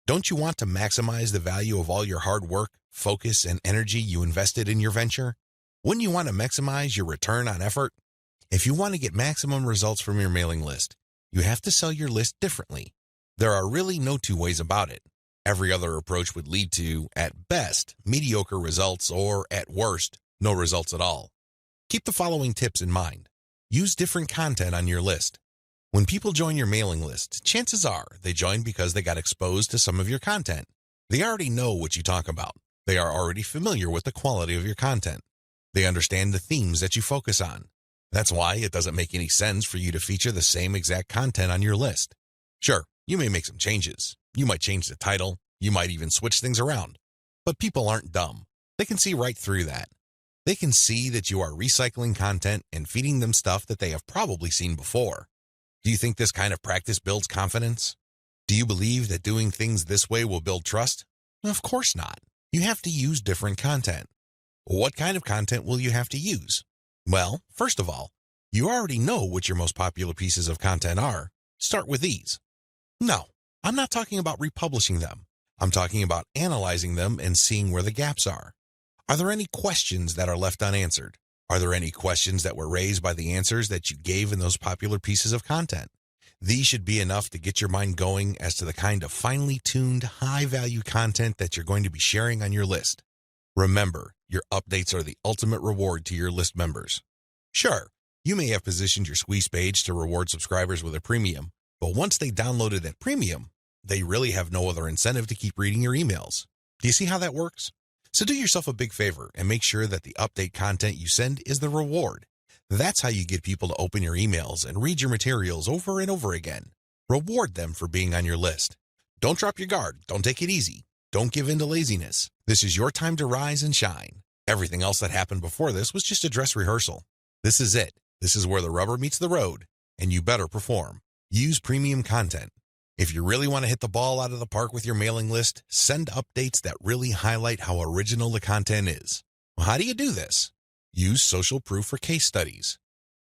Don't you want to maximize the value of all your hard work, focus, and energy you invested in your venture? Wouldn't you want to maximize your return on effort? If you want to get maximum results from your mailing list, You have to sell your list differently. There are really no two ways about it. Every other approach would lead to, at best, mediocre results or, at worst, no results at all. Keep the following tips in mind. Use different content on your list. When people join your mailing list, chances are they joined because they got exposed to some of your content. They already know what you talk about. They are already familiar with the quality of your content. They understand the themes that you focus on. That's why it doesn't make any sense for you to feature the same exact content on your list. Sure, you may make some changes. You might change the title. You might even switch things around. But people aren't dumb. They can see right through that. They can see that you are recycling content and feeding them stuff that they have probably seen before. Do you think this kind of practice builds confidence? Do you believe that doing things this way will build trust? Of course not. You have to use different content. What kind of content will you have to use? Well, first of all, you already know what your most popular pieces of content are. Start with these. No, I'm not talking about republishing them. I'm talking about analyzing them and seeing where the gaps are. Are there any questions that are left unanswered? Are there any questions that were raised by the answers that you gave in those popular pieces of content? These should be enough to get your mind going as to the kind of finely tuned, high-value content that you're going to be sharing on your list. Remember, your updates are the ultimate reward to your list members. Sure, you may have positioned your squeeze page to reward subscribers with a premium, but once they downloaded that premium, they really have no other incentive to keep reading your emails. Do you see how that works? So do yourself a big favor and make sure that the update content you send is the reward. That's how you get people to open your emails and read your materials over and over again. Reward them for being on your list. Don't drop your guard. Don't take it easy. Don't give in to laziness. This is your time to rise and shine. Everything else that happened before this was just a dress rehearsal. This is it. This is where the rubber meets the road, and you better perform. Use premium content. If you really want to hit the ball out of the park with your mailing list, send updates that really highlight how original the content is. Well, how do you do this? Use social proof for case studies.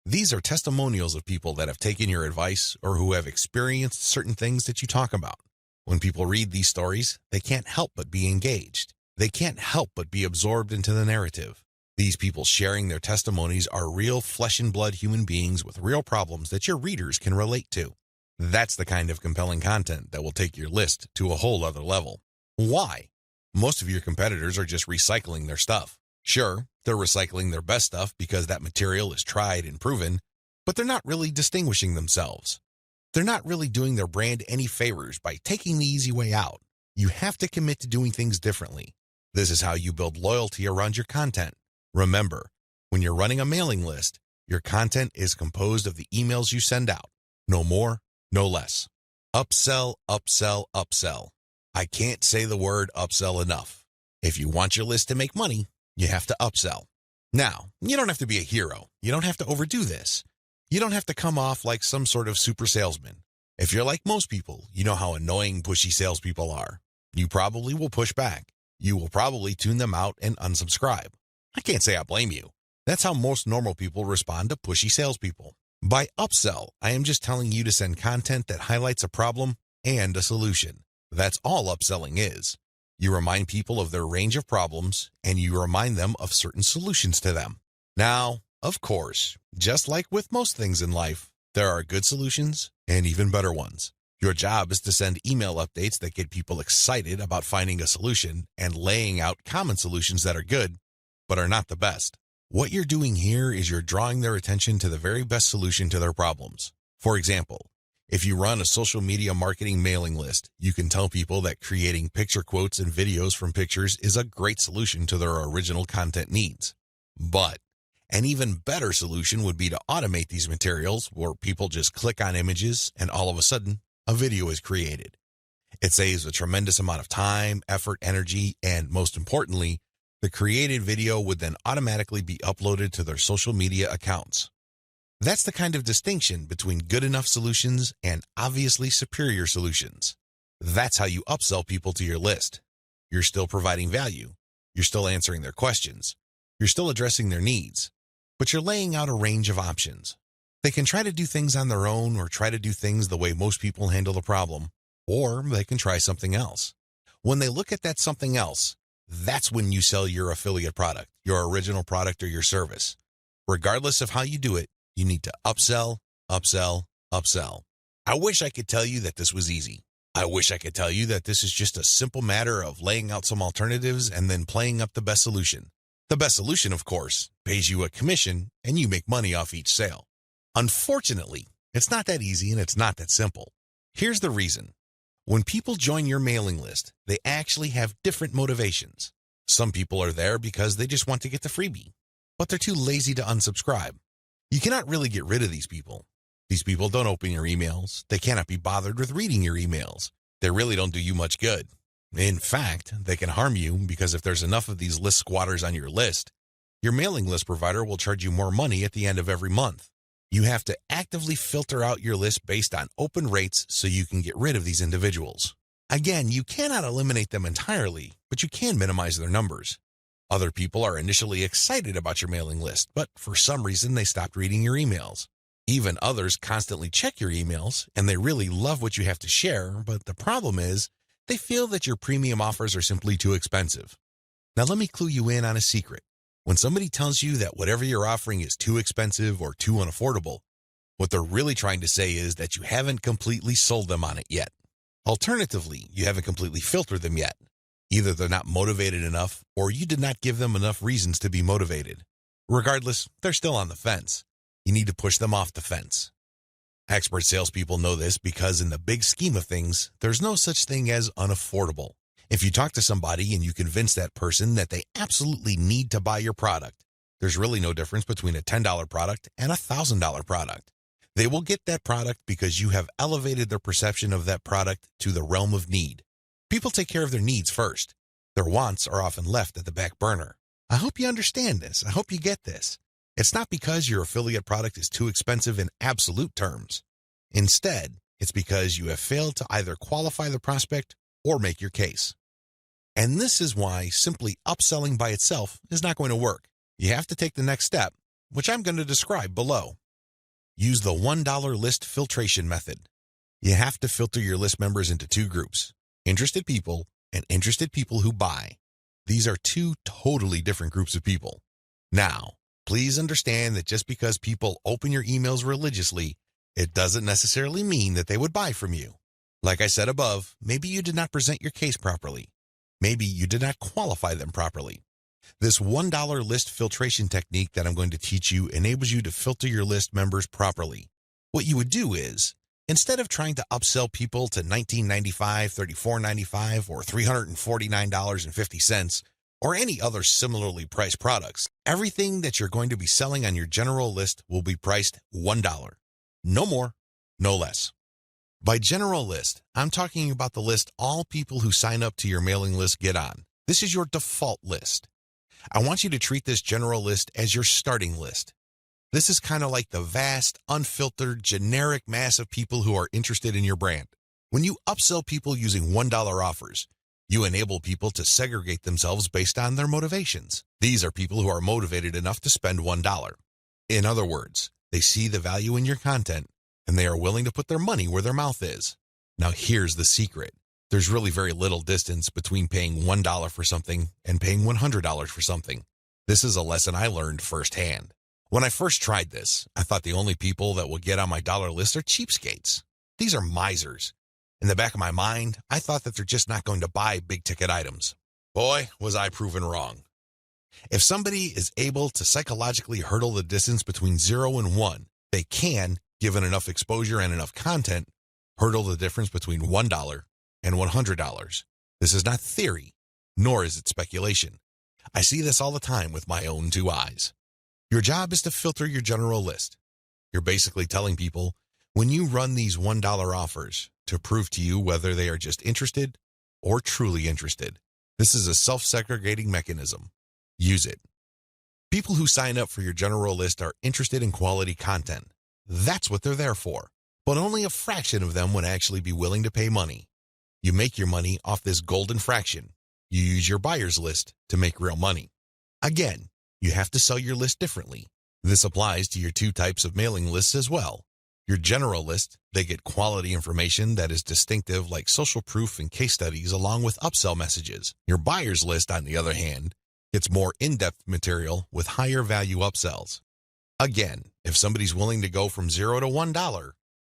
These are testimonials of people that have taken your advice or who have experienced certain things that you talk about. When people read these stories, they can't help but be engaged. They can't help but be absorbed into the narrative. These people sharing their testimonies are real flesh and blood human beings with real problems that your readers can relate to. That's the kind of compelling content that will take your list to a whole other level. Why? Most of your competitors are just recycling their stuff. Sure, they're recycling their best stuff because that material is tried and proven, but they're not really distinguishing themselves. They're not really doing their brand any favors by taking the easy way out. You have to commit to doing things differently. This is how you build loyalty around your content. Remember, when you're running a mailing list, your content is composed of the emails you send out. No more, no less. Upsell, upsell, upsell. I can't say the word upsell enough. If you want your list to make money, you have to upsell. Now, you don't have to be a hero. You don't have to overdo this. You don't have to come off like some sort of super salesman. If you're like most people, you know how annoying pushy salespeople are. You probably will push back. You will probably tune them out and unsubscribe. I can't say I blame you. That's how most normal people respond to pushy salespeople. By upsell, I am just telling you to send content that highlights a problem and a solution. That's all upselling is. You remind people of their range of problems, and you remind them of certain solutions to them. Now, of course, just like with most things in life, there are good solutions and even better ones. Your job is to send email updates that get people excited about finding a solution and laying out common solutions that are good, but are not the best. What you're doing here is you're drawing their attention to the very best solution to their problems. For example, if you run a social media marketing mailing list, you can tell people that creating picture quotes and videos from pictures is a great solution to their original content needs. But an even better solution would be to automate these materials where people just click on images and all of a sudden, a video is created. It saves a tremendous amount of time, effort, energy, and most importantly, the created video would then automatically be uploaded to their social media accounts. That's the kind of distinction between good enough solutions and obviously superior solutions. That's how you upsell people to your list. You're still providing value. You're still answering their questions. You're still addressing their needs. But you're laying out a range of options. They can try to do things on their own or try to do things the way most people handle the problem, or they can try something else. When they look at that something else, that's when you sell your affiliate product, your original product or your service. Regardless of how you do it, you need to upsell, upsell, upsell. I wish I could tell you that this was easy. I wish I could tell you that this is just a simple matter of laying out some alternatives and then playing up the best solution. The best solution, of course, pays you a commission and you make money off each sale. Unfortunately, it's not that easy and it's not that simple. Here's the reason. When people join your mailing list, they actually have different motivations. Some people are there because they just want to get the freebie, but they're too lazy to unsubscribe. You cannot really get rid of these people. These people don't open your emails. They cannot be bothered with reading your emails. They really don't do you much good. In fact, they can harm you because if there's enough of these list squatters on your list, your mailing list provider will charge you more money at the end of every month. You have to actively filter out your list based on open rates so you can get rid of these individuals. Again, you cannot eliminate them entirely, but you can minimize their numbers. Other people are initially excited about your mailing list, but for some reason they stopped reading your emails. Even others constantly check your emails, and they really love what you have to share, but the problem is they feel that your premium offers are simply too expensive. Now let me clue you in on a secret. When somebody tells you that whatever you're offering is too expensive or too unaffordable, what they're really trying to say is that you haven't completely sold them on it yet. Alternatively, you haven't completely filtered them yet. Either they're not motivated enough or you did not give them enough reasons to be motivated. Regardless, they're still on the fence. You need to push them off the fence. Expert salespeople know this because in the big scheme of things, there's no such thing as unaffordable. If you talk to somebody and you convince that person that they absolutely need to buy your product, there's really no difference between a $10 product and a $1,000 product. They will get that product because you have elevated their perception of that product to the realm of need. People take care of their needs first. Their wants are often left at the back burner. I hope you understand this. I hope you get this. It's not because your affiliate product is too expensive in absolute terms. Instead, it's because you have failed to either qualify the prospect or make your case. And this is why simply upselling by itself is not going to work. You have to take the next step, which I'm going to describe below. Use the $1 list filtration method. You have to filter your list members into two groups, interested people and interested people who buy. These are two totally different groups of people. Now, please understand that just because people open your emails religiously, it doesn't necessarily mean that they would buy from you. Like I said above, maybe you did not present your case properly. Maybe you did not qualify them properly. This $1 list filtration technique that I'm going to teach you enables you to filter your list members properly. What you would do is, instead of trying to upsell people to $19.95, $34.95, or $349.50, or any other similarly priced products, everything that you're going to be selling on your general list will be priced $1. No more, no less. By general list, I'm talking about the list all people who sign up to your mailing list get on. This is your default list. I want you to treat this general list as your starting list. This is kind of like the vast, unfiltered, generic mass of people who are interested in your brand. When you upsell people using $1 offers, you enable people to segregate themselves based on their motivations. These are people who are motivated enough to spend $1. In other words, they see the value in your content, and they are willing to put their money where their mouth is. Now here's the secret. There's really very little distance between paying $1 for something and paying $100 for something. This is a lesson I learned firsthand. When I first tried this, I thought the only people that will get on my dollar list are cheapskates. These are misers. In the back of my mind, I thought that they're just not going to buy big-ticket items. Boy, was I proven wrong. If somebody is able to psychologically hurdle the distance between 0 and 1, they can, given enough exposure and enough content, hurdle the difference between $1 and $100. This is not theory, nor is it speculation. I see this all the time with my own two eyes. Your job is to filter your general list. You're basically telling people, when you run these $1 offers, to prove to you whether they are just interested or truly interested. This is a self-segregating mechanism. Use it. People who sign up for your general list are interested in quality content. That's what they're there for. But only a fraction of them would actually be willing to pay money. You make your money off this golden fraction. You use your buyer's list to make real money. Again, you have to sell your list differently. This applies to your two types of mailing lists as well. Your general list, they get quality information that is distinctive like social proof and case studies along with upsell messages. Your buyer's list, on the other hand, gets more in-depth material with higher value upsells. Again, if somebody's willing to go from $0 to $1,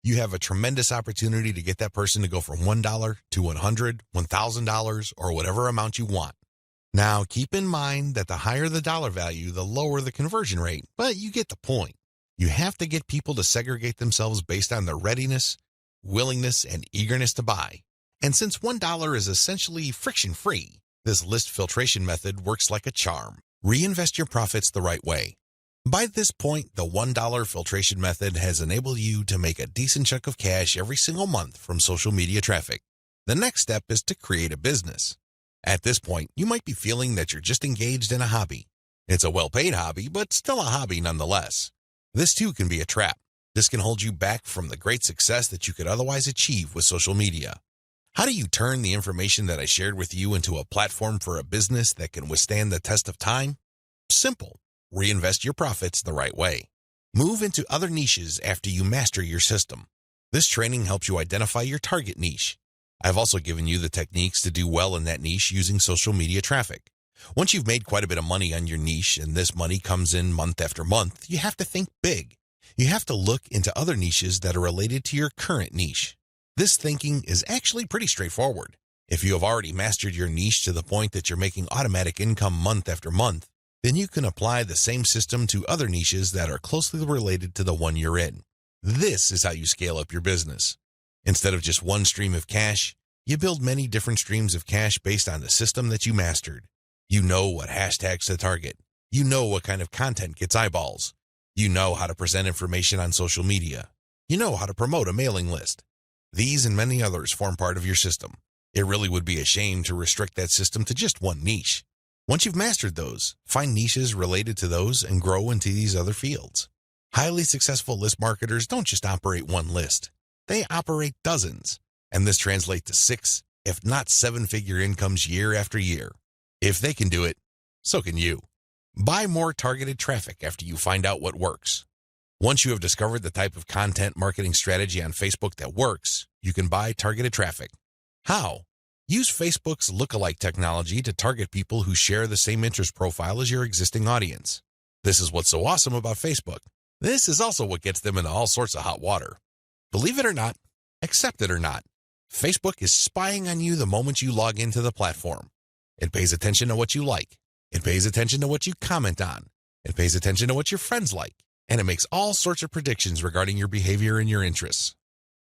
you have a tremendous opportunity to get that person to go from $1 to $100, $1,000, or whatever amount you want. Now, keep in mind that the higher the dollar value, the lower the conversion rate, but you get the point. You have to get people to segregate themselves based on their readiness, willingness, and eagerness to buy. And since $1 is essentially friction-free, this list filtration method works like a charm. Reinvest your profits the right way. By this point, the $1 filtration method has enabled you to make a decent chunk of cash every single month from social media traffic. The next step is to create a business. At this point, you might be feeling that you're just engaged in a hobby. It's a well-paid hobby, but still a hobby nonetheless. This too can be a trap. This can hold you back from the great success that you could otherwise achieve with social media. How do you turn the information that I shared with you into a platform for a business that can withstand the test of time? Simple. Reinvest your profits the right way. Move into other niches after you master your system. This training helps you identify your target niche. I've also given you the techniques to do well in that niche using social media traffic. Once you've made quite a bit of money on your niche and this money comes in month after month, you have to think big. You have to look into other niches that are related to your current niche. This thinking is actually pretty straightforward. If you have already mastered your niche to the point that you're making automatic income month after month, then you can apply the same system to other niches that are closely related to the one you're in. This is how you scale up your business. Instead of just one stream of cash, you build many different streams of cash based on the system that you mastered. You know what hashtags to target. You know what kind of content gets eyeballs. You know how to present information on social media. You know how to promote a mailing list. These and many others form part of your system. It really would be a shame to restrict that system to just one niche. Once you've mastered those, find niches related to those and grow into these other fields. Highly successful list marketers don't just operate one list. They operate dozens, and this translates to 6, if not 7-figure incomes year after year. If they can do it, so can you. Buy more targeted traffic after you find out what works. Once you have discovered the type of content marketing strategy on Facebook that works, you can buy targeted traffic. How? Use Facebook's lookalike technology to target people who share the same interest profile as your existing audience. This is what's so awesome about Facebook. This is also what gets them into all sorts of hot water. Believe it or not, accept it or not, Facebook is spying on you the moment you log into the platform. It pays attention to what you like. It pays attention to what you comment on. It pays attention to what your friends like. And it makes all sorts of predictions regarding your behavior and your interests.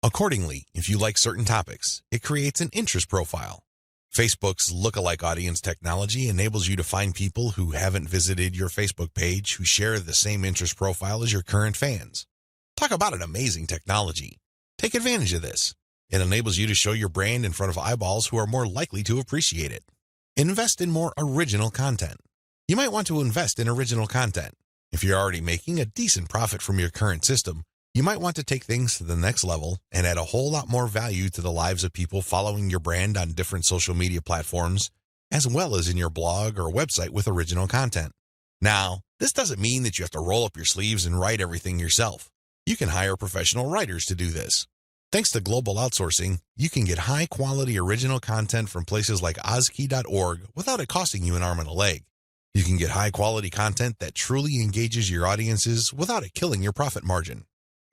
Accordingly, if you like certain topics, it creates an interest profile. Facebook's lookalike audience technology enables you to find people who haven't visited your Facebook page who share the same interest profile as your current fans. Talk about an amazing technology. Take advantage of this. It enables you to show your brand in front of eyeballs who are more likely to appreciate it. Invest in more original content. You might want to invest in original content. If you're already making a decent profit from your current system, you might want to take things to the next level and add a whole lot more value to the lives of people following your brand on different social media platforms, as well as in your blog or website with original content. Now, this doesn't mean that you have to roll up your sleeves and write everything yourself. You can hire professional writers to do this. Thanks to global outsourcing, you can get high-quality original content from places like ozkey.org without it costing you an arm and a leg. You can get high-quality content that truly engages your audiences without it killing your profit margin.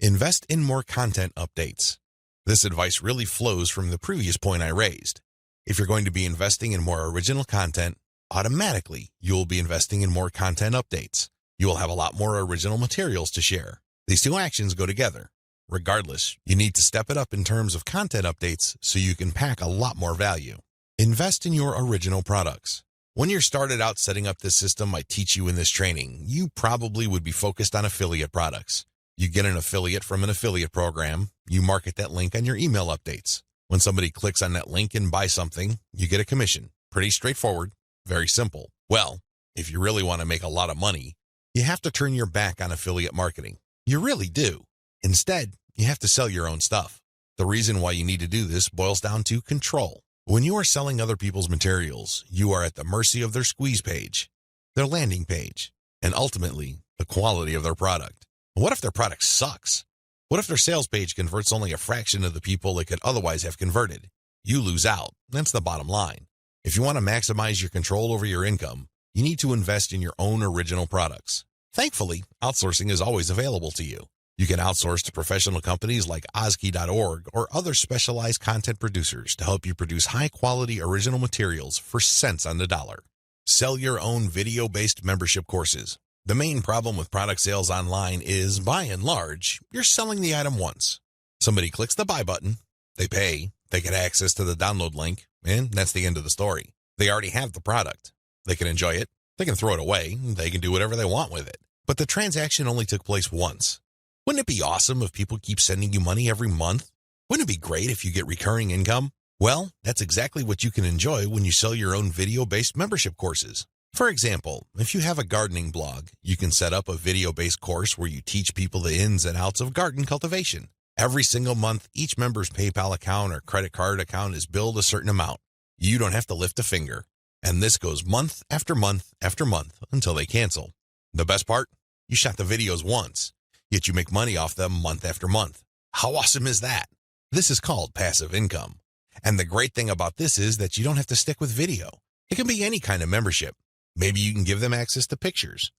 Invest in more content updates. This advice really flows from the previous point I raised. If you're going to be investing in more original content, automatically you will be investing in more content updates. You will have a lot more original materials to share. These two actions go together. Regardless, you need to step it up in terms of content updates so you can pack a lot more value. Invest in your original products. When you're started out setting up this system I teach you in this training, you probably would be focused on affiliate products. You get an affiliate from an affiliate program, you market that link on your email updates. When somebody clicks on that link and buys something, you get a commission. Pretty straightforward, very simple. Well, if you really want to make a lot of money, you have to turn your back on affiliate marketing. You really do. Instead, you have to sell your own stuff. The reason why you need to do this boils down to control. When you are selling other people's materials, you are at the mercy of their squeeze page, their landing page, and ultimately, the quality of their product. What if their product sucks? What if their sales page converts only a fraction of the people it could otherwise have converted? You lose out. That's the bottom line. If you want to maximize your control over your income, you need to invest in your own original products. Thankfully, outsourcing is always available to you. You can outsource to professional companies like Ozkey.org or other specialized content producers to help you produce high-quality original materials for cents on the dollar. Sell your own video-based membership courses. The main problem with product sales online is, by and large, you're selling the item once. Somebody clicks the buy button, they pay, they get access to the download link, and that's the end of the story. They already have the product. They can enjoy it, they can throw it away, they can do whatever they want with it. But the transaction only took place once. Wouldn't it be awesome if people keep sending you money every month? Wouldn't it be great if you get recurring income? Well, that's exactly what you can enjoy when you sell your own video-based membership courses. For example, if you have a gardening blog, you can set up a video-based course where you teach people the ins and outs of garden cultivation. Every single month, each member's PayPal account or credit card account is billed a certain amount. You don't have to lift a finger. And this goes month after month after month until they cancel. The best part? You shot the videos once, yet you make money off them month after month. How awesome is that? This is called passive income. And the great thing about this is that you don't have to stick with video. It can be any kind of membership. Maybe you can give them access to pictures.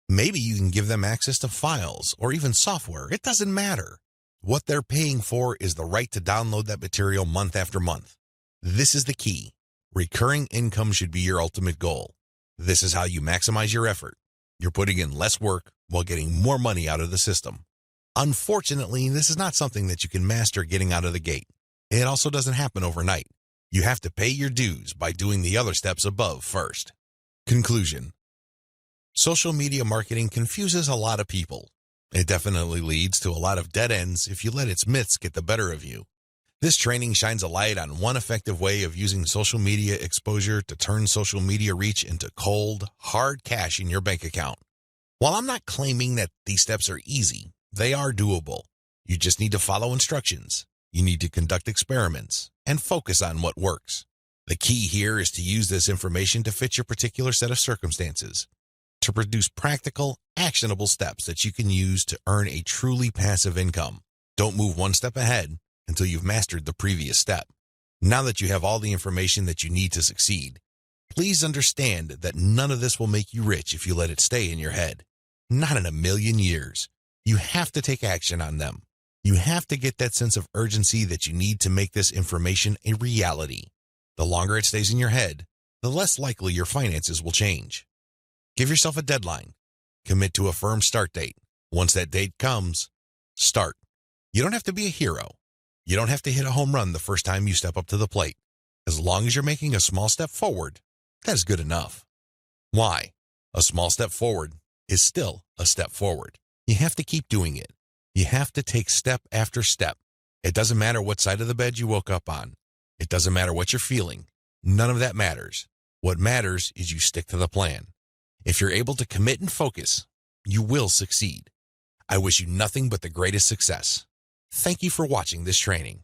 Maybe you can give them access to files or even software. It doesn't matter. What they're paying for is the right to download that material month after month. This is the key. Recurring income should be your ultimate goal. This is how you maximize your effort. You're putting in less work while getting more money out of the system. Unfortunately, this is not something that you can master getting out of the gate. It also doesn't happen overnight. You have to pay your dues by doing the other steps above first. Conclusion. Social media marketing confuses a lot of people. It definitely leads to a lot of dead ends if you let its myths get the better of you. This training shines a light on one effective way of using social media exposure to turn social media reach into cold, hard cash in your bank account. While I'm not claiming that these steps are easy, they are doable. You just need to follow instructions. You need to conduct experiments and focus on what works. The key here is to use this information to fit your particular set of circumstances, to produce practical, actionable steps that you can use to earn a truly passive income. Don't move one step ahead until you've mastered the previous step. Now that you have all the information that you need to succeed, please understand that none of this will make you rich if you let it stay in your head. Not in a million years. You have to take action on them. You have to get that sense of urgency that you need to make this information a reality. The longer it stays in your head, the less likely your finances will change. Give yourself a deadline. Commit to a firm start date. Once that date comes, start. You don't have to be a hero. You don't have to hit a home run the first time you step up to the plate. As long as you're making a small step forward, that is good enough. Why? A small step forward is still a step forward. You have to keep doing it. You have to take step after step. It doesn't matter what side of the bed you woke up on. It doesn't matter what you're feeling. None of that matters. What matters is you stick to the plan. If you're able to commit and focus, you will succeed. I wish you nothing but the greatest success. Thank you for watching this training.